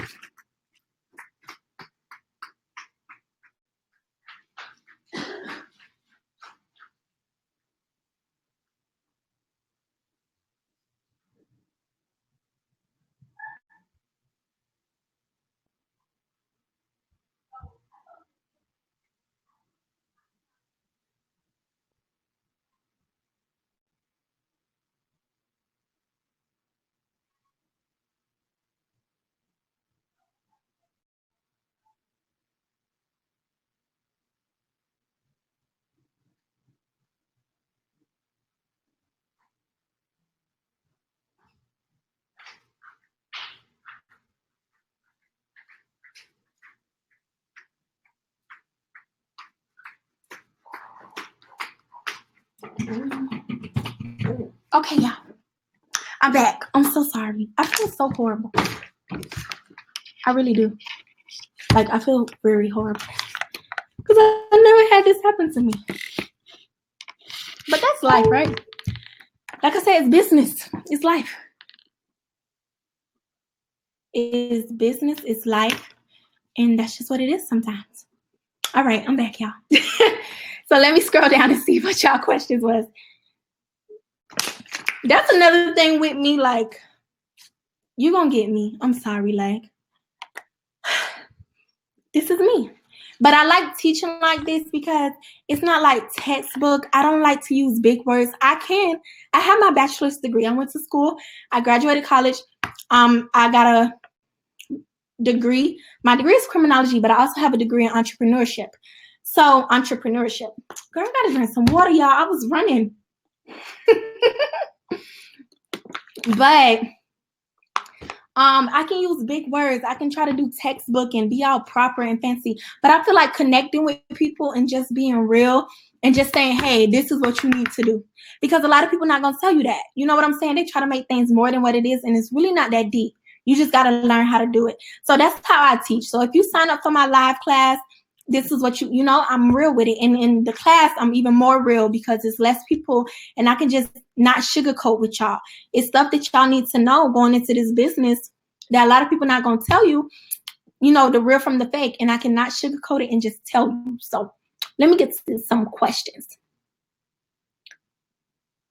Okay, y'all. I'm back. I'm so sorry. I feel so horrible. I really do. Like, I feel very horrible. Because I never had this happen to me. But that's life, right? Like I said, it's business. It's life. It's business. It's life. And that's just what it is sometimes. All right, I'm back, y'all. So let me scroll down and see what y'all questions was. That's another thing with me, like, you gonna get me. I'm sorry, like, this is me. But I like teaching like this because it's not like textbook. I don't like to use big words. I have my bachelor's degree. I went to school. I graduated college. I got a degree. My degree is criminology, but I also have a degree in entrepreneurship. So entrepreneurship. Girl, I gotta drink some water, y'all. I was running. But I can use big words. I can try to do textbook and be all proper and fancy. But I feel like connecting with people and just being real and just saying, hey, this is what you need to do. Because a lot of people are not going to tell you that. You know what I'm saying? They try to make things more than what it is, and it's really not that deep. You just got to learn how to do it. So that's how I teach. So if you sign up for my live class, this is what you know, I'm real with it. And in the class, I'm even more real because it's less people and I can just not sugarcoat with y'all. It's stuff that y'all need to know going into this business that a lot of people not going to tell you, you know, the real from the fake. And I cannot sugarcoat it and just tell you. So let me get to some questions.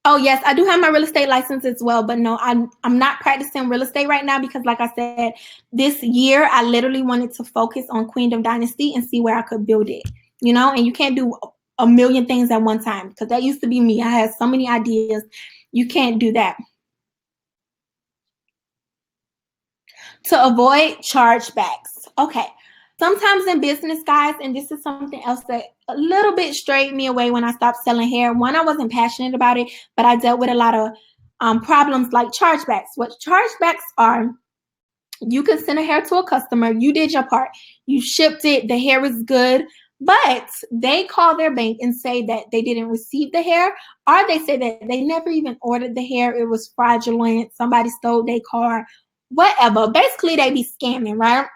Oh, yes, I do have my real estate license as well. But no, I'm not practicing real estate right now because, like I said, this year I literally wanted to focus on Queendom Dynasty and see where I could build it, you know, and you can't do a million things at one time because that used to be me. I had so many ideas. You can't do that. To avoid chargebacks. Okay. Sometimes in business, guys, and this is something else that a little bit strayed me away when I stopped selling hair. One, I wasn't passionate about it, but I dealt with a lot of problems like chargebacks. What chargebacks are, you can send a hair to a customer. You did your part. You shipped it. The hair is good. But they call their bank and say that they didn't receive the hair, or they say that they never even ordered the hair. It was fraudulent. Somebody stole their car, whatever. Basically, they be scamming, right?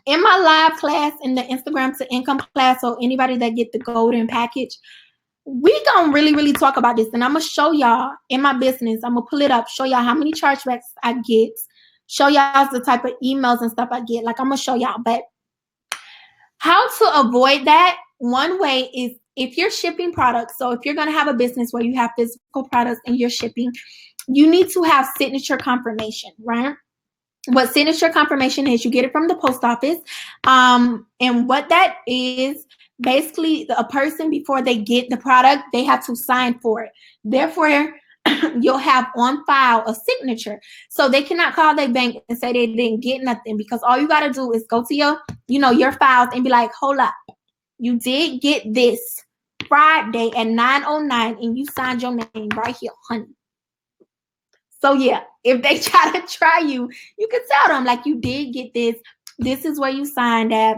In my live class, in the Instagram to income class, so anybody that get the golden package, we gonna really talk about this. And I'm gonna show y'all in my business. I'm gonna pull it up, show y'all how many chargebacks I get, show y'all the type of emails and stuff I get. Like, I'm gonna show y'all. But how to avoid that, one way is if you're shipping products. So if you're gonna have a business where you have physical products and you're shipping, you need to have signature confirmation, right? What signature confirmation is, you get it from the post office. And what that is, basically a person, before they get the product, they have to sign for it. Therefore, you'll have on file a signature. So they cannot call their bank and say they didn't get nothing, because all you got to do is go to your files and be like, hold up, you did get this Friday at 9:09 and you signed your name right here, honey. So yeah, if they try to try you, you can tell them, like, you did get this. This is where you signed at.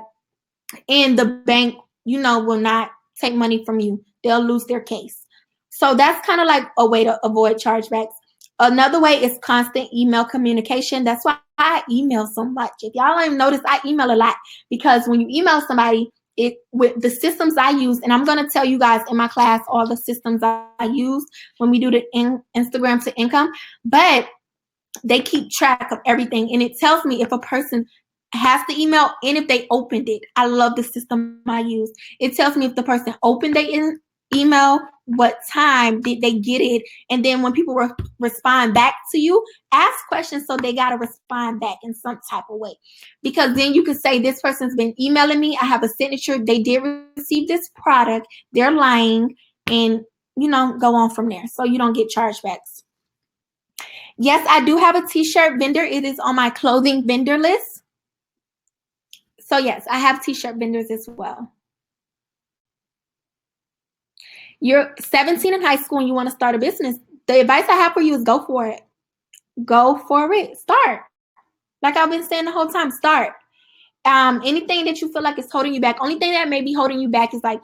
And the bank, will not take money from you. They'll lose their case. So that's kind of like a way to avoid chargebacks. Another way is constant email communication. That's why I email so much. If y'all don't even notice, I email a lot because when you email somebody, it with the systems I use, and I'm gonna tell you guys in my class all the systems I use when we do the Instagram to income, but they keep track of everything, and it tells me if a person has the email and if they opened it. I love the system I use. It tells me if the person opened their email, what time did they get it, and then when people respond back to you, ask questions so they got to respond back in some type of way, because then you can say this person's been emailing me, I have a signature, they did receive this product, they're lying, and go on from there so you don't get chargebacks. Yes, I do have a t-shirt vendor. It is on my clothing vendor list. So yes, I have t-shirt vendors as well. You're 17 in high school and you want to start a business. The advice I have for you is go for it. Go for it. Start. Like I've been saying the whole time, start. Anything that you feel like is holding you back, only thing that may be holding you back is like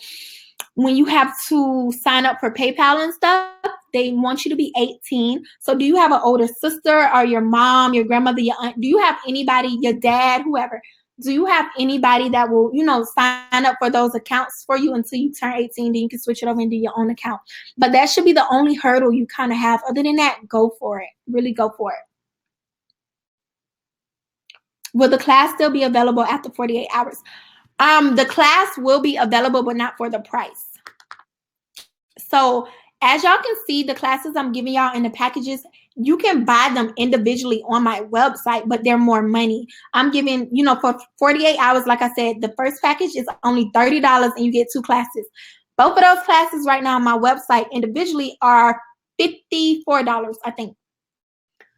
when you have to sign up for PayPal and stuff, they want you to be 18. So do you have an older sister or your mom, your grandmother, your aunt? Do you have anybody, your dad, whoever? Do you have anybody that will, sign up for those accounts for you until you turn 18? Then you can switch it over and do your own account. But that should be the only hurdle you kind of have. Other than that, go for it. Really go for it. Will the class still be available after 48 hours? The class will be available, but not for the price. So as y'all can see, the classes I'm giving y'all in the packages, you can buy them individually on my website, but they're more money. I'm giving, for 48 hours, like I said, the first package is only $30 and you get 2 classes. Both of those classes right now on my website individually are $54, I think.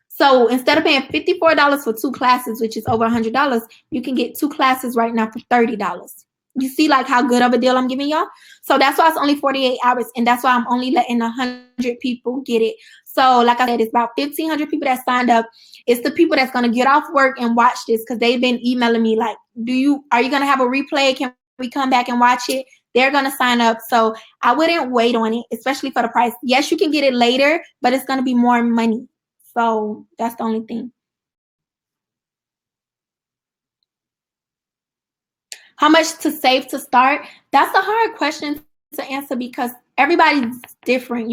So instead of paying $54 for 2 classes, which is over $100, you can get 2 classes right now for $30. You see like how good of a deal I'm giving y'all? So that's why it's only 48 hours, and that's why I'm only letting 100 people get it. So like I said, it's about 1,500 people that signed up. It's the people that's going to get off work and watch this because they've been emailing me like, are you going to have a replay? Can we come back and watch it? They're going to sign up. So I wouldn't wait on it, especially for the price. Yes, you can get it later, but it's going to be more money. So that's the only thing. How much to save to start? That's a hard question to answer because everybody's different,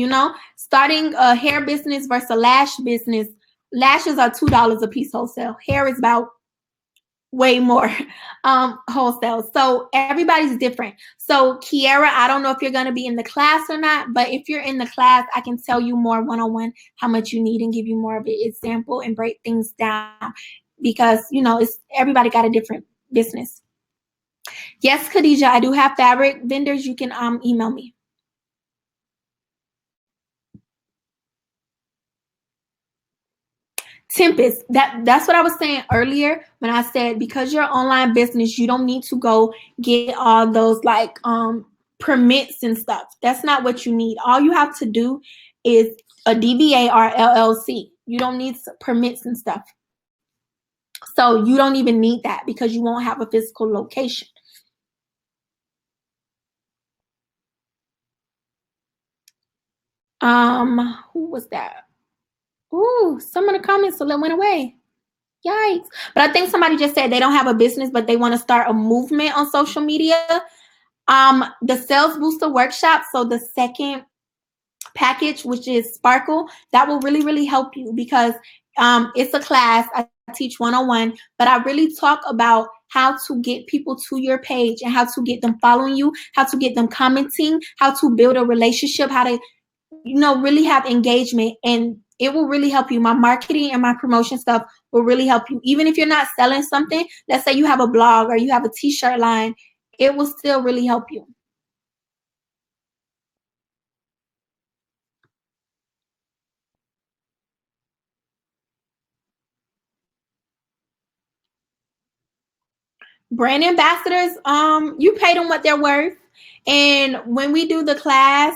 Starting a hair business versus a lash business. Lashes are $2 a piece wholesale. Hair is about way more wholesale. So everybody's different. So Kiara, I don't know if you're going to be in the class or not, but if you're in the class, I can tell you more one-on-one how much you need and give you more of an example and break things down because, it's everybody got a different business. Yes, Khadijah, I do have fabric vendors. You can email me. Tempest, that's what I was saying earlier when I said because you're an online business, you don't need to go get all those like permits and stuff. That's not what you need. All you have to do is a DBA or LLC. You don't need permits and stuff. So you don't even need that because you won't have a physical location. Who was that? Ooh, some of the comments went away. Yikes. But I think somebody just said they don't have a business, but they want to start a movement on social media. The Sales Booster Workshop, so the second package, which is Sparkle, that will really, really help you because it's a class. I teach one-on-one, but I really talk about how to get people to your page and how to get them following you, how to get them commenting, how to build a relationship, how to really have engagement, and it will really help you. My marketing and my promotion stuff will really help you. Even if you're not selling something, let's say you have a blog or you have a t-shirt line, it will still really help you. Brand ambassadors, you pay them what they're worth. And when we do the class,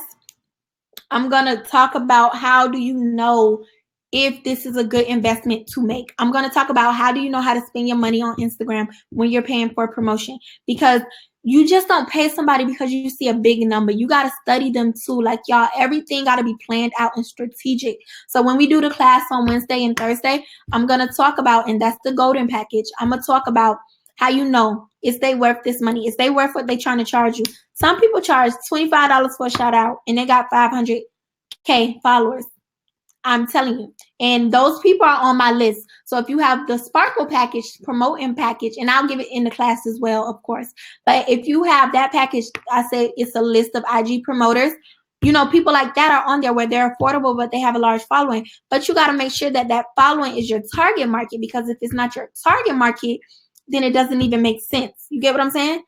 I'm going to talk about how do you know if this is a good investment to make. I'm going to talk about how do you know how to spend your money on Instagram when you're paying for a promotion, because you just don't pay somebody because you see a big number. You got to study them too. Like, y'all, everything got to be planned out and strategic. So when we do the class on Wednesday and Thursday, I'm going to talk about, and that's the golden package, I'm going to talk about how you know, is they worth this money? Is they worth what they trying to charge you? Some people charge $25 for a shout out and they got 500K followers. I'm telling you. And those people are on my list. So if you have the Sparkle package, promoting package, and I'll give it in the class as well, of course. But if you have that package, I say it's a list of IG promoters. You know, people like that are on there where they're affordable, but they have a large following. But you got to make sure that that following is your target market, because if it's not your target market, then it doesn't even make sense. You get what I'm saying?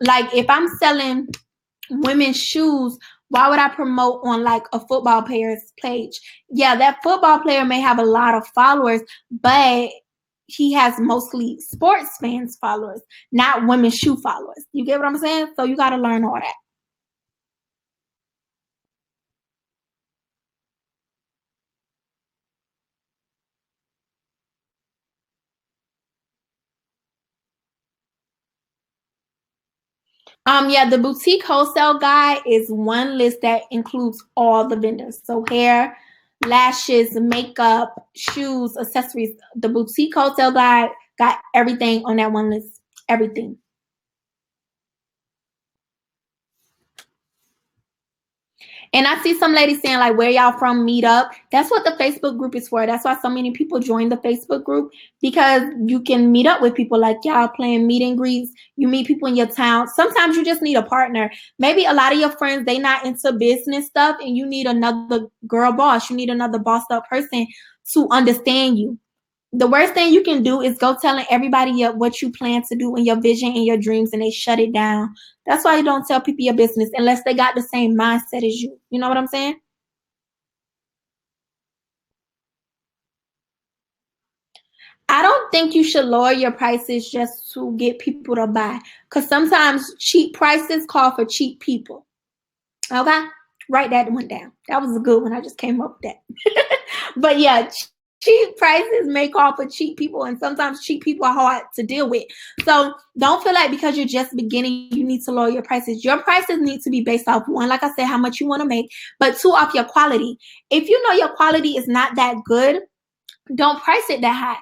Like, if I'm selling women's shoes, why would I promote on like a football player's page? Yeah, that football player may have a lot of followers, but he has mostly sports fans followers, not women's shoe followers. You get what I'm saying? So you got to learn all that. Yeah, the boutique wholesale guide is one list that includes all the vendors. So hair, lashes, makeup, shoes, accessories. The boutique wholesale guide got everything on that one list. Everything. And I see some ladies saying, like, where y'all from, meet up. That's what the Facebook group is for. That's why so many people join the Facebook group, because you can meet up with people, like y'all playing meet and greets. You meet people in your town. Sometimes you just need a partner. Maybe a lot of your friends, they not into business stuff, and you need another girl boss. You need another bossed up person to understand you. The worst thing you can do is go telling everybody what you plan to do and your vision and your dreams, and they shut it down. That's why you don't tell people your business unless they got the same mindset as you. You know what I'm saying? I don't think you should lower your prices just to get people to buy, because sometimes cheap prices call for cheap people. Okay? Write that one down. That was a good one. I just came up with that. But yeah, cheap prices may call for cheap people, and sometimes cheap people are hard to deal with. So don't feel like because you're just beginning, you need to lower your prices. Your prices need to be based off, one, like I said, how much you want to make, but two, off your quality. If you know your quality is not that good, don't price it that high.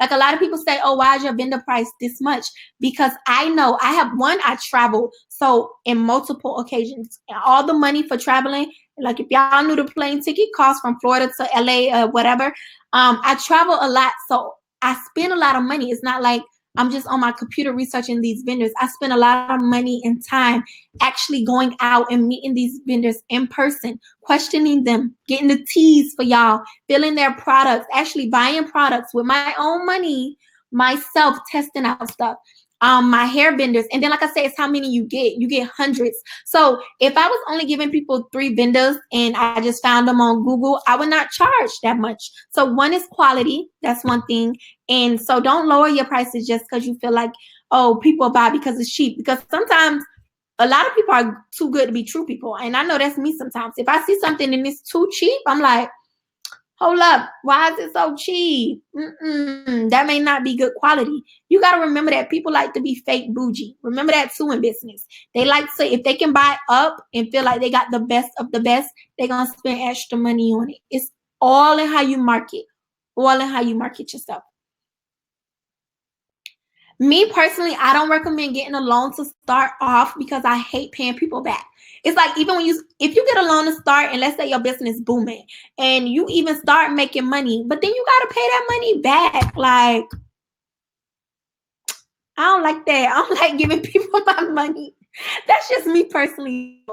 Like, a lot of people say, oh, why is your vendor price this much? Because I know I travel. So in multiple occasions, all the money for traveling, like if y'all knew the plane ticket cost from Florida to LA or whatever, I travel a lot. So I spend a lot of money. It's not like I'm just on my computer researching these vendors. I spend a lot of money and time actually going out and meeting these vendors in person, questioning them, getting the teas for y'all, feeling their products, actually buying products with my own money, myself, testing out stuff. My hair vendors, and then like I said, it's how many you get. You get hundreds. So if I was only giving people 3 vendors and I just found them on Google, I would not charge that much. So one is quality. That's one thing. And so don't lower your prices just because you feel like, oh, people buy because it's cheap. Because sometimes a lot of people are too good to be true people. And I know that's me sometimes. If I see something and it's too cheap, I'm like, hold up, why is it so cheap? That may not be good quality. You got to remember that people like to be fake bougie. Remember that too in business. They like to, if they can buy up and feel like they got the best of the best, they're going to spend extra money on it. It's all in how you market, all in how you market yourself. Me personally, I don't recommend getting a loan to start off because I hate paying people back. It's like, even if you get a loan to start, and let's say your business booming and you even start making money, but then you got to pay that money back. Like, I don't like that. I don't like giving people my money. That's just me personally.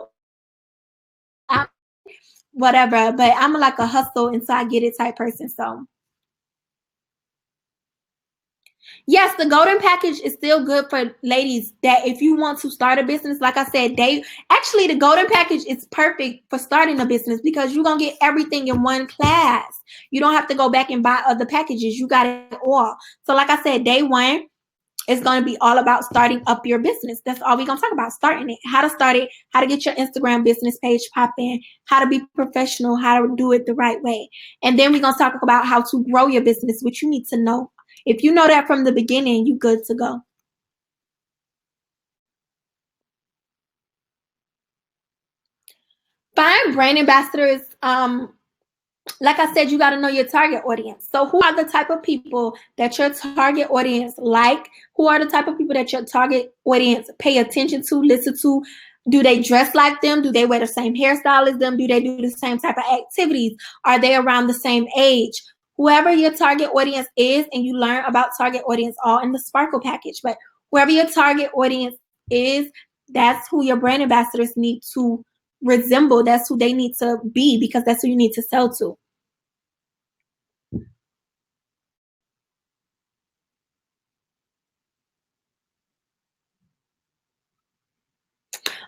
Whatever, but I'm like a hustle until I get it type person. So yes, the golden package is still good for ladies that if you want to start a business, like I said, the golden package is perfect for starting a business because you're going to get everything in one class. You don't have to go back and buy other packages. You got it all. So like I said, day one is going to be all about starting up your business. That's all we're going to talk about, starting it, how to start it, how to get your Instagram business page popping, how to be professional, how to do it the right way. And then we're going to talk about how to grow your business, which you need to know. If you know that from the beginning, you good to go. Find brand ambassadors. Like I said, you got to know your target audience. So who are the type of people that your target audience like? Who are the type of people that your target audience pay attention to, listen to? Do they dress like them? Do they wear the same hairstyle as them? Do they do the same type of activities? Are they around the same age? Whoever your target audience is, and you learn about target audience all in the Sparkle package, but whoever your target audience is, that's who your brand ambassadors need to resemble. That's who they need to be, because that's who you need to sell to.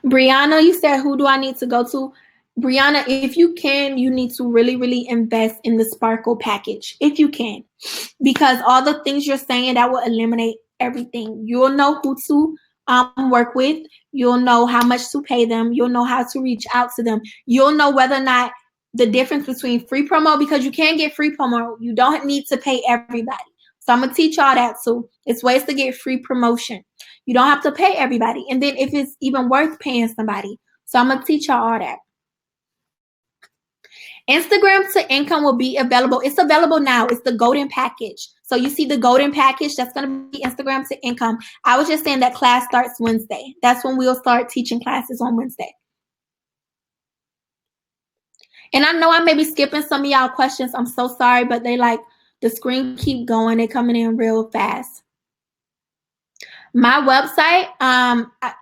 Brianna, you said, who do I need to go to? Brianna, if you can, you need to really, really invest in the Sparkle package, if you can, because all the things you're saying, that will eliminate everything. You'll know who to work with. You'll know how much to pay them. You'll know how to reach out to them. You'll know whether or not the difference between free promo, because you can get free promo. You don't need to pay everybody. So I'm going to teach y'all that too. It's ways to get free promotion. You don't have to pay everybody. And then if it's even worth paying somebody. So I'm going to teach y'all all that. Instagram to income will be available. It's available now. It's the golden package. So you see the golden package, that's going to be Instagram to income. I was just saying that class starts Wednesday. That's when we'll start teaching classes, on Wednesday. And I know I may be skipping some of y'all questions. I'm so sorry, but they like, the screen keep going. They're coming in real fast. My website,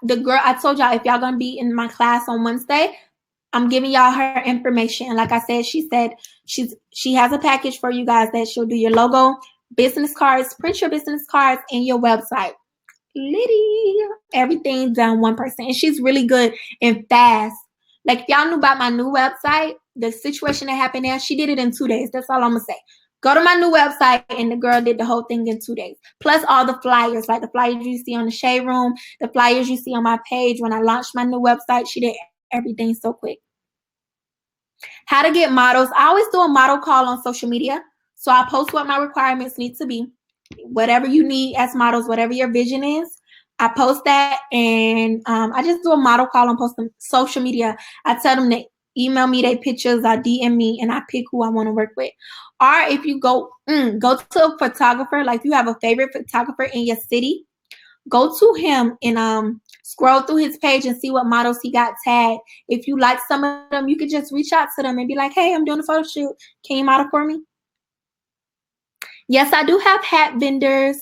the girl, I told y'all, if y'all going to be in my class on Wednesday, I'm giving y'all her information. And like I said, she said she has a package for you guys that she'll do your logo, business cards, print your business cards, and your website. Liddy, everything done 1%. And she's really good and fast. Like, if y'all knew about my new website, the situation that happened there, she did it in 2 days. That's all I'm going to say. Go to my new website, and the girl did the whole thing in 2 days. Plus all the flyers, like the flyers you see on the Shade Room, the flyers you see on my page. When I launched my new website, she did everything so quick. How to get models. I always do a model call on social media. So I post what my requirements need to be. Whatever you need as models, whatever your vision is, I post that, and I just do a model call and post on social media. I tell them to email me their pictures, I DM me, and I pick who I want to work with. Or if you go to a photographer, like if you have a favorite photographer in your city, go to him and scroll through his page and see what models he got tagged. If you like some of them, you could just reach out to them and be like, hey, I'm doing a photo shoot. Can you model for me? Yes, I do have hat vendors.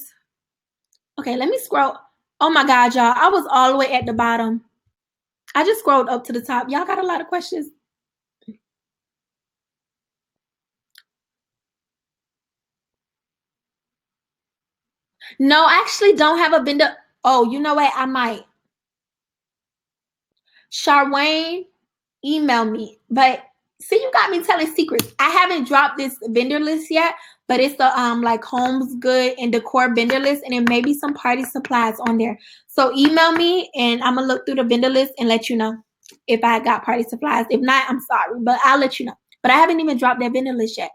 Okay, let me scroll. Oh my God, y'all. I was all the way at the bottom. I just scrolled up to the top. Y'all got a lot of questions. No, I actually don't have a vendor. Oh, you know what? I might. Charwayne, email me. But see, you got me telling secrets. I haven't dropped this vendor list yet, but it's the like homes good and decor vendor list, and there may be some party supplies on there. So email me, and I'm gonna look through the vendor list and let you know if I got party supplies. If not, I'm sorry, but I'll let you know. But I haven't even dropped that vendor list yet.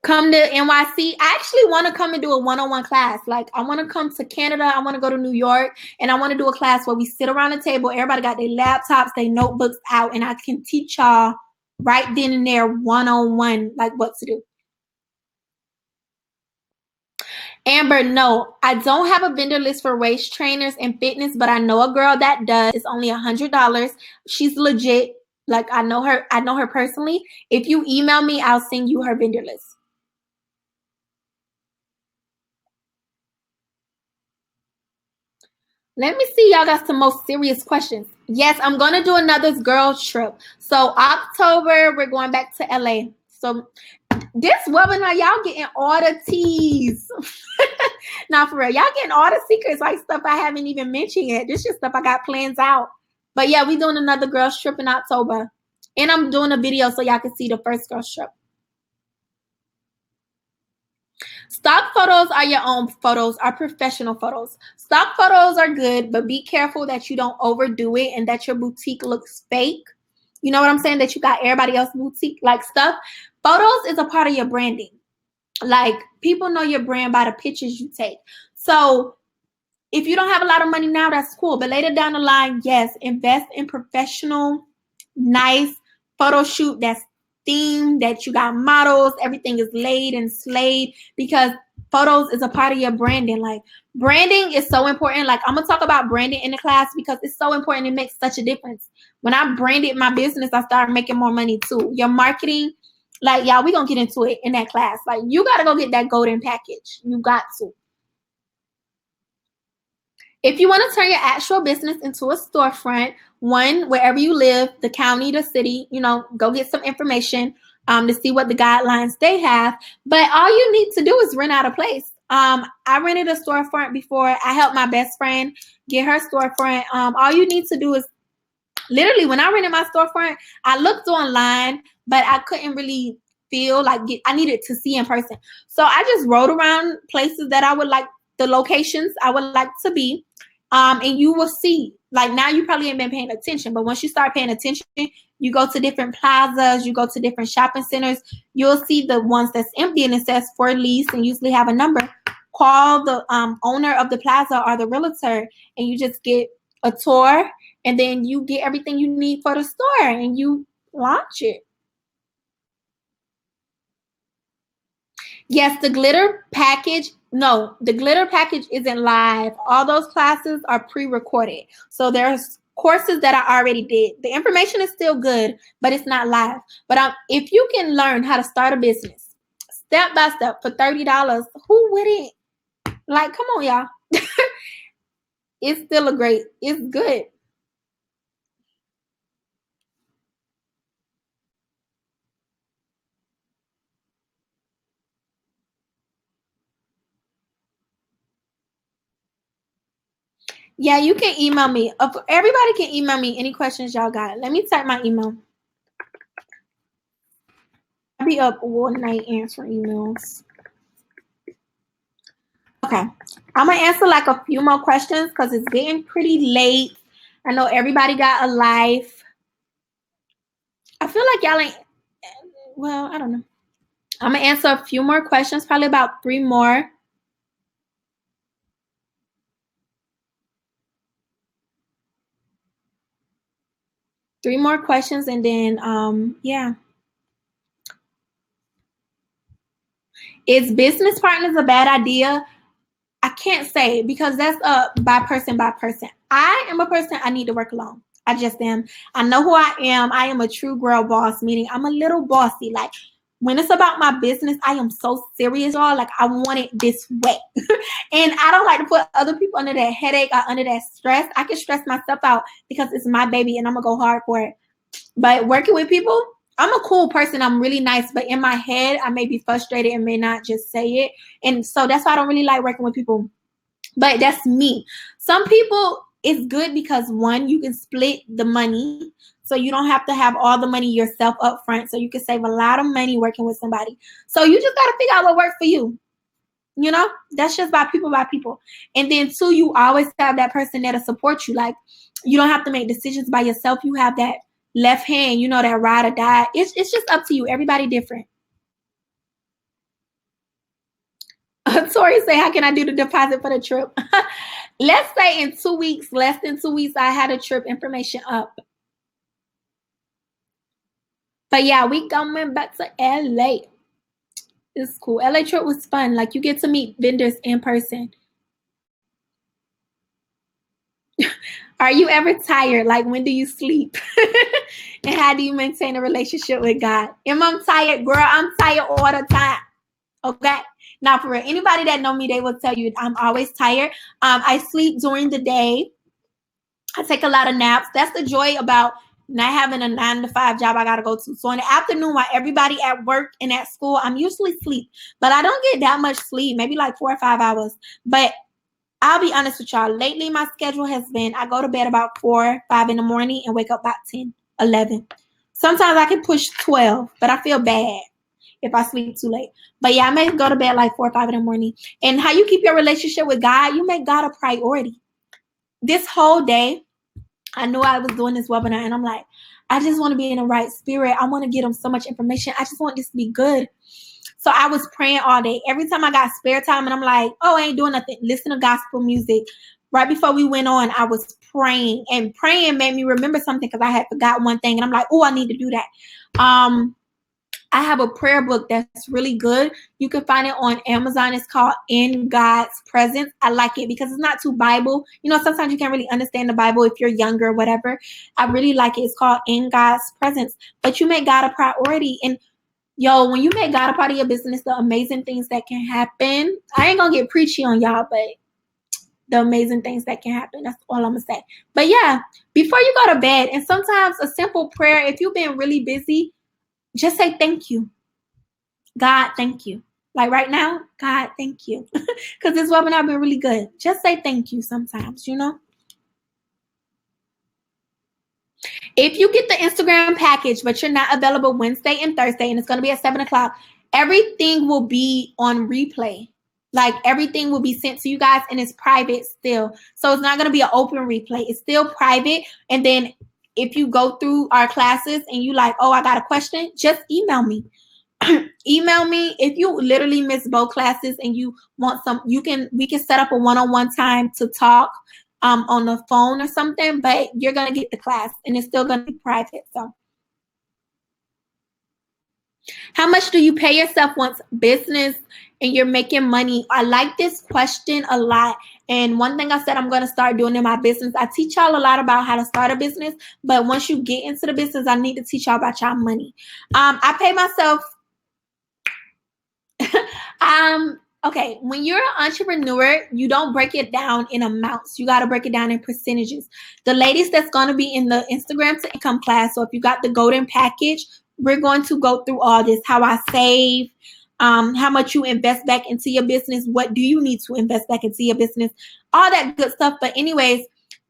Come to NYC. I actually want to come and do a one-on-one class. Like, I want to come to Canada. I want to go to New York, and I want to do a class where we sit around the table. Everybody got their laptops, their notebooks out, and I can teach y'all right then and there, one-on-one, like what to do. Amber, no, I don't have a vendor list for waist trainers and fitness, but I know a girl that does. It's only $100. She's legit. Like, I know her. I know her personally. If you email me, I'll send you her vendor list. Let me see. Y'all got some most serious questions. Yes, I'm going to do another girls trip. So October, we're going back to LA. So this webinar, y'all getting all the teas. Now, for real, y'all getting all the secrets, like stuff I haven't even mentioned yet. This is stuff I got plans out. But yeah, we doing another girls trip in October. And I'm doing a video so y'all can see the first girls trip. Stock photos are your own photos, are professional photos. Stock photos are good, but be careful that you don't overdo it and that your boutique looks fake. You know what I'm saying? That you got everybody else's boutique like stuff. Photos is a part of your branding. Like, people know your brand by the pictures you take. So if you don't have a lot of money now, that's cool. But later down the line, yes, invest in professional, nice photo shoot that's themed, that you got models, everything is laid and slayed, because photos is a part of your branding. Like, branding is so important. Like, I'm gonna talk about branding in the class because it's so important. It makes such a difference. When I branded my business, I started making more money too. Your marketing, like, y'all, we gonna get into it in that class. Like, you gotta go get that golden package. You got to. If you want to turn your actual business into a storefront, one, wherever you live, the county, the city, go get some information to see what the guidelines they have. But all you need to do is rent out a place. I rented a storefront before. I helped my best friend get her storefront. All you need to do is, literally, when I rented my storefront, I looked online, but I couldn't really feel like I needed to see in person. So I just wrote around places that I would like, the locations I would like to be. And you will see, like, now you probably ain't been paying attention, but once you start paying attention, you go to different plazas, you go to different shopping centers, you'll see the ones that's empty and it says for lease and usually have a number. Call the owner of the plaza or the realtor, and you just get a tour, and then you get everything you need for the store and you launch it. Yes, the glitter package. No, the glitter package isn't live. All those classes are pre-recorded. So there's courses that I already did. The information is still good, but it's not live. But if you can learn how to start a business step by step for $30, who wouldn't? Like, come on, y'all. It's still it's good. Yeah, you can email me. Everybody can email me any questions y'all got. Let me type my email. I'll be up all night answering emails. Okay. I'm going to answer like a few more questions because it's getting pretty late. I know everybody got a life. I feel like y'all ain't, well, I don't know. I'm going to answer a few more questions, probably about 3 more. Three more questions, and then, yeah. Is business partners a bad idea? I can't say, because that's by person by person. I am a person, I need to work alone. I just am. I know who I am. I am a true girl boss, meaning I'm a little bossy. Like, when it's about my business, I am so serious, y'all. Like, I want it this way. And I don't like to put other people under that headache or under that stress. I can stress myself out because it's my baby and I'm going to go hard for it. But working with people, I'm a cool person. I'm really nice. But in my head, I may be frustrated and may not just say it. And so that's why I don't really like working with people. But that's me. Some people, it's good because, one, you can split the money. So you don't have to have all the money yourself up front. So you can save a lot of money working with somebody. So you just got to figure out what works for you. That's just by people. And then, two, you always have that person that'll support you. Like, you don't have to make decisions by yourself. You have that left hand, that ride or die. It's just up to you. Everybody different. Tori say, how can I do the deposit for the trip? Let's say in 2 weeks, less than 2 weeks, I had a trip information up. But yeah, we coming back to LA. It's cool. LA trip was fun. Like, you get to meet vendors in person. Are you ever tired? Like, when do you sleep? And how do you maintain a relationship with God? Am I tired? Girl, I'm tired all the time. Okay? Now, for real, anybody that know me, they will tell you I'm always tired. I sleep during the day. I take a lot of naps. That's the joy about not having a 9-to-5 job I got to go to. So in the afternoon, while everybody at work and at school, I'm usually asleep. But I don't get that much sleep, maybe like 4 or 5 hours. But I'll be honest with y'all. Lately, my schedule has been, I go to bed about 4, 5 in the morning and wake up about 10, 11. Sometimes I can push 12, but I feel bad if I sleep too late. But yeah, I may go to bed like 4 or 5 in the morning. And how you keep your relationship with God, you make God a priority. This whole day, I knew I was doing this webinar, and I'm like, I just want to be in the right spirit. I want to get them so much information. I just want this to be good. So I was praying all day. Every time I got spare time, and I'm like, oh, I ain't doing nothing. Listen to gospel music, right before we went on, I was praying, and praying made me remember something because I had forgot one thing, and I'm like, oh, I need to do that. I have a prayer book that's really good. You can find it on Amazon. It's called In God's Presence. I like it because it's not too Bible. You know, sometimes you can't really understand the Bible if you're younger or whatever. I really like it. It's called In God's Presence. But you make God a priority. And yo, when you make God a part of your business, the amazing things that can happen. I ain't going to get preachy on y'all, but the amazing things that can happen. That's all I'm going to say. But yeah, before you go to bed, and sometimes a simple prayer, if you've been really busy, just say thank you. God, thank you. Like right now, God, thank you. Because this webinar been really good. Just say thank you sometimes, you know. If you get the Instagram package, but you're not available Wednesday and Thursday, and it's going to be at 7 o'clock, everything will be on replay. Like everything will be sent to you guys, and it's private still. So it's not going to be an open replay. It's still private. And then if you go through our classes and you like, oh, I got a question, just email me. Email me. If you literally miss both classes and you want some, we can set up a one-on-one time to talk on the phone or something, but you're gonna get the class and it's still gonna be private. So how much do you pay yourself once business and you're making money? I like this question a lot. And one thing I said I'm going to start doing in my business, I teach y'all a lot about how to start a business. But once you get into the business, I need to teach y'all about y'all money. I pay myself okay, when you're an entrepreneur, you don't break it down in amounts. You got to break it down in percentages. The ladies that's going to be in the Instagram to income class, so if you got the golden package, we're going to go through all this, how I save, how much you invest back into your business, what do you need to invest back into your business, all that good stuff. But anyways,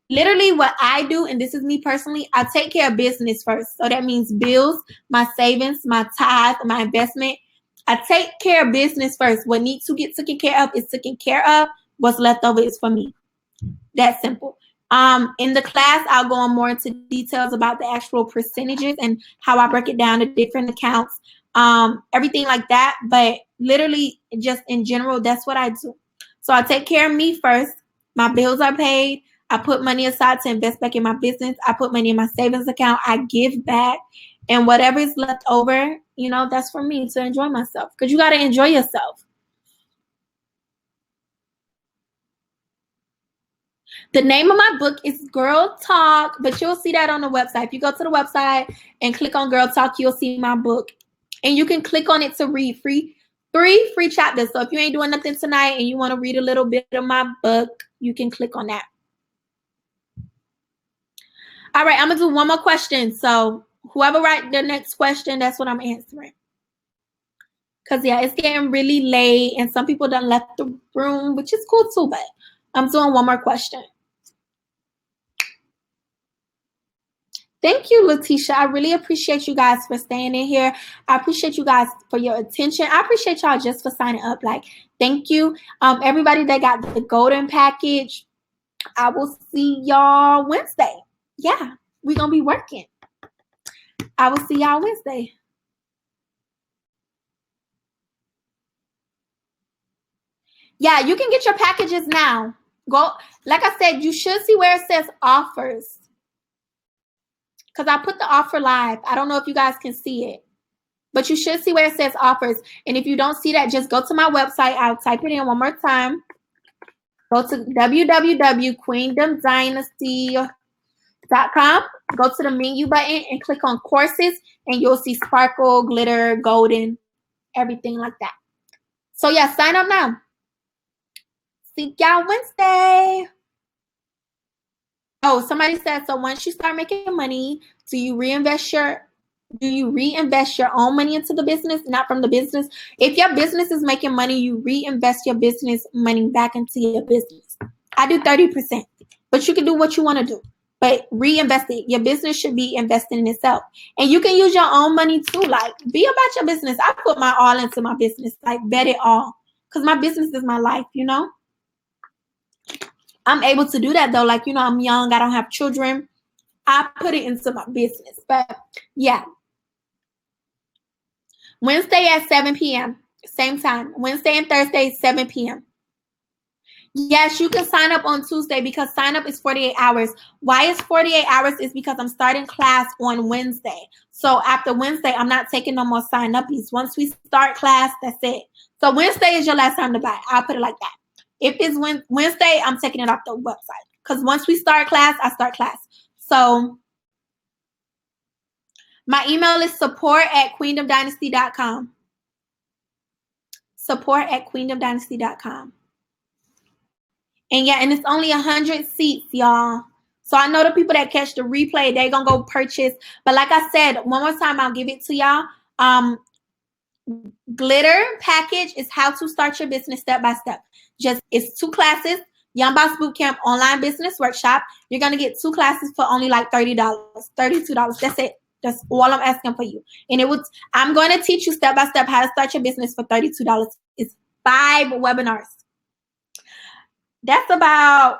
literally what I do, and this is me personally, I take care of business first. So that means bills, my savings, my tithe, my investment. I take care of business first. What needs to get taken care of is taken care of. What's left over is for me. That's simple. In the class, I'll go on more into details about the actual percentages and how I break it down to different accounts, everything like that. But literally, just in general, that's what I do. So I take care of me first. My bills are paid. I put money aside to invest back in my business. I put money in my savings account. I give back. And whatever is left over, you know, that's for me to enjoy myself. Because you got to enjoy yourself. The name of my book is Girl Talk, but you'll see that on the website. If you go to the website and click on Girl Talk, you'll see my book. And you can click on it to read three free chapters. So if you ain't doing nothing tonight and you want to read a little bit of my book, you can click on that. All right, I'm going to do one more question. So whoever write the next question, that's what I'm answering. Because, yeah, it's getting really late and some people done left the room, which is cool too, but I'm doing one more question. Thank you, Letitia. I really appreciate you guys for staying in here. I appreciate you guys for your attention. I appreciate y'all just for signing up. Like, thank you. Everybody that got the golden package, I will see y'all Wednesday. Yeah, we're going to be working. I will see y'all Wednesday. Yeah, you can get your packages now. Go, like I said, you should see where it says offers. Because I put the offer live. I don't know if you guys can see it. But you should see where it says offers. And if you don't see that, just go to my website. I'll type it in one more time. Go to www.queendomdynasty.com. Go to the menu button and click on courses. And you'll see sparkle, glitter, golden, everything like that. So yeah, sign up now. See y'all Wednesday. Oh, somebody said, so once you start making money, do you reinvest your own money into the business, not from the business? If your business is making money, you reinvest your business money back into your business. I do 30%, but you can do what you want to do. But reinvest it. Your business should be investing in itself. And you can use your own money too. Like, be about your business. I put my all into my business. Like, bet it all. Because my business is my life, you know? I'm able to do that though. Like, you know, I'm young. I don't have children. I put it into my business. But yeah. Wednesday at 7 p.m. Same time. Wednesday and Thursday, 7 p.m. Yes, you can sign up on Tuesday because sign up is 48 hours. Why is 48 hours? Is because I'm starting class on Wednesday. So after Wednesday, I'm not taking no more sign uppies. Once we start class, that's it. So Wednesday is your last time to buy. I'll put it like that. If it's Wednesday, I'm taking it off the website. Because once we start class, I start class. So my email is support@queendomdynasty.com. Support@queendomdynasty.com. And yeah, and it's only 100 seats, y'all. So I know the people that catch the replay, they're going to go purchase. But like I said, one more time, I'll give it to y'all. Glitter package is how to start your business step by step. It's 2 classes. Young Boss Bootcamp Online Business Workshop. You're going to get 2 classes for only like $30, $32. That's it. That's all I'm asking for you. And I'm going to teach you step by step how to start your business for $32. It's 5 webinars. That's about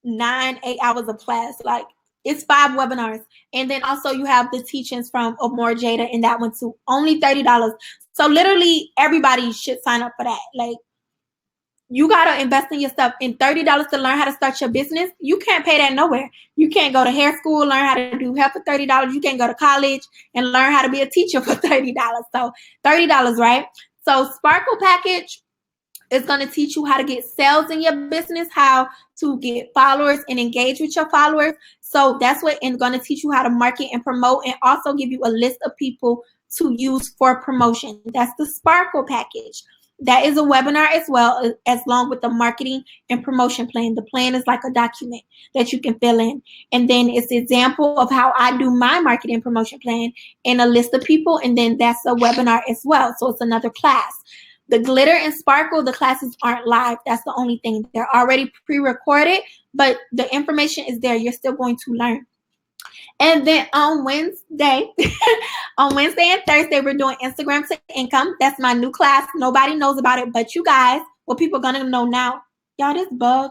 9-8 hours of class. Like, it's 5 webinars. And then also you have the teachings from More Jada in that one too. Only $30. So literally everybody should sign up for that. Like, you gotta invest in yourself. In $30 to learn how to start your business, you can't pay that nowhere. You can't go to hair school, learn how to do hair for $30. You can't go to college and learn how to be a teacher for $30. So $30, right? So Sparkle package is going to teach you how to get sales in your business, how to get followers and engage with your followers. So that's what it's going to teach you how to market and promote, and also give you a list of people to use for promotion. That's the Sparkle package. That is a webinar as well, as long with the marketing and promotion plan. The plan is like a document that you can fill in. And then it's an example of how I do my marketing and promotion plan and a list of people. And then that's a webinar as well. So it's another class. The Glitter and Sparkle, the classes aren't live. That's the only thing. They're already pre-recorded, but the information is there. You're still going to learn. And then on Wednesday, on Wednesday and Thursday, we're doing Instagram to Income. That's my new class. Nobody knows about it but you guys. Well, people are going to know now. Y'all, this bug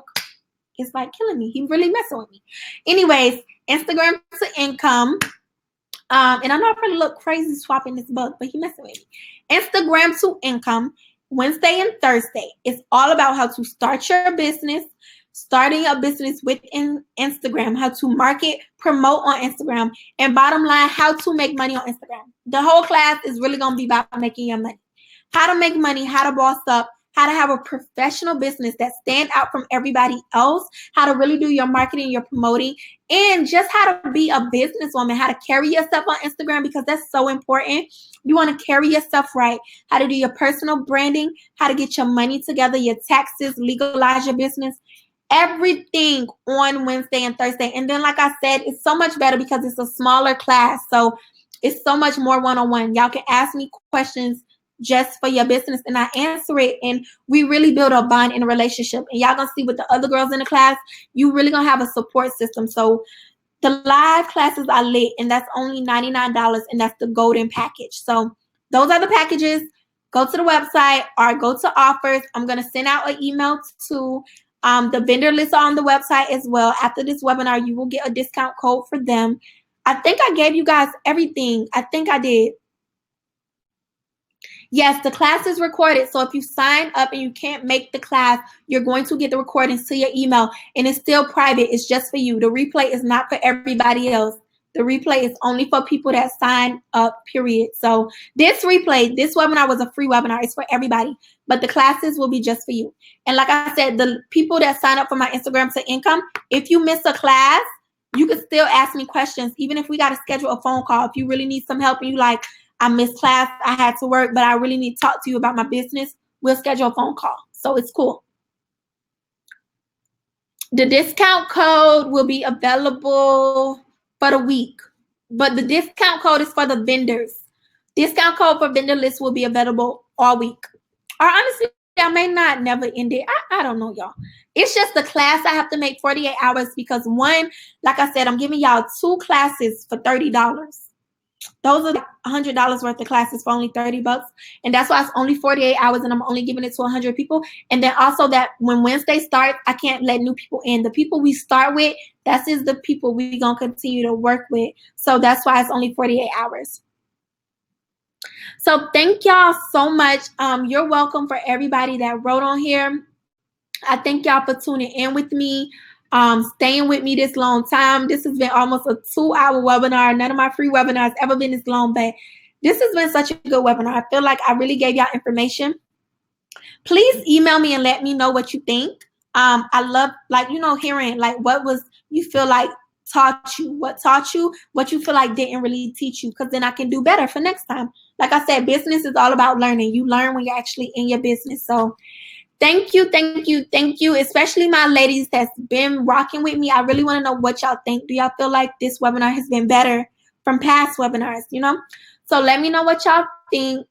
is like killing me. He really messing with me. Anyways, Instagram to Income. And I know I probably look crazy swapping this bug, but he messing with me. Instagram to Income, Wednesday and Thursday. It's all about how to start your business, starting a business within Instagram, how to market, promote on Instagram, and bottom line, how to make money on Instagram. The whole class is really going to be about making your money. How to make money, how to boss up, how to have a professional business that stand out from everybody else, how to really do your marketing, your promoting, and just how to be a businesswoman, how to carry yourself on Instagram, because that's so important. You want to carry yourself right, how to do your personal branding, how to get your money together, your taxes, legalize your business, everything on Wednesday and Thursday. And then, like I said, it's so much better because it's a smaller class. So it's so much more one-on-one. Y'all can ask me questions just for your business and I answer it, and we really build a bond in a relationship. And y'all gonna see with the other girls in the class, you really gonna have a support system. So the live classes are lit, and that's only $99, and that's the golden package. So those are the packages. Go to the website or go to offers. I'm gonna send out an email to the vendor list on the website as well. After this webinar, you will get a discount code for them. I think I gave you guys everything. I think I did. Yes, the class is recorded. So if you sign up and you can't make the class, you're going to get the recordings to your email, and it's still private. It's just for you. The replay is not for everybody else. The replay is only for people that sign up, period. So this webinar was a free webinar. It's for everybody, but the classes will be just for you. And like I said, the people that sign up for my Instagram to Income, if you miss a class, you can still ask me questions, even if we got to schedule a phone call. If you really need some help and you like, I missed class, I had to work, but I really need to talk to you about my business, we'll schedule a phone call. So it's cool. The discount code will be available for the week, but the discount code is for the vendors. Discount code for vendor list will be available all week. Or honestly, I may not never end it. I don't know, y'all. It's just the class I have to make 48 hours because one, like I said, I'm giving y'all 2 classes for $30. Those are $100 worth of classes for only $30. And that's why it's only 48 hours and I'm only giving it to 100 people. And then also that when Wednesday starts, I can't let new people in. The people we start with, that is the people we're going to continue to work with. So that's why it's only 48 hours. So thank y'all so much. You're welcome for everybody that wrote on here. I thank y'all for tuning in with me, staying with me this long time. This has been almost a 2-hour webinar. None of my free webinars ever been this long, but this has been such a good webinar. I feel like I really gave y'all information. Please email me and let me know what you think. I love, like, hearing like what was you feel like taught you, what you feel like didn't really teach you, because then I can do better for next time. Like I said, business is all about learning. You learn when you're actually in your business. So thank you, especially my ladies that's been rocking with me. I really want to know what y'all think. Do y'all feel like this webinar has been better from past webinars? So let me know what y'all think.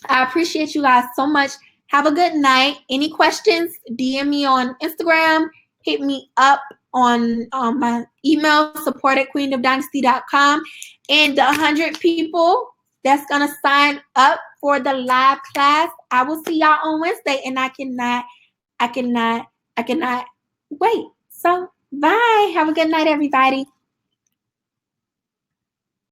I appreciate you guys so much. Have a good night. Any questions, DM me on Instagram. Hit me up on my email, support@queenofdynasty.com. And the 100 people that's going to sign up for the live class, I will see y'all on Wednesday. And I cannot wait. So bye. Have a good night, everybody.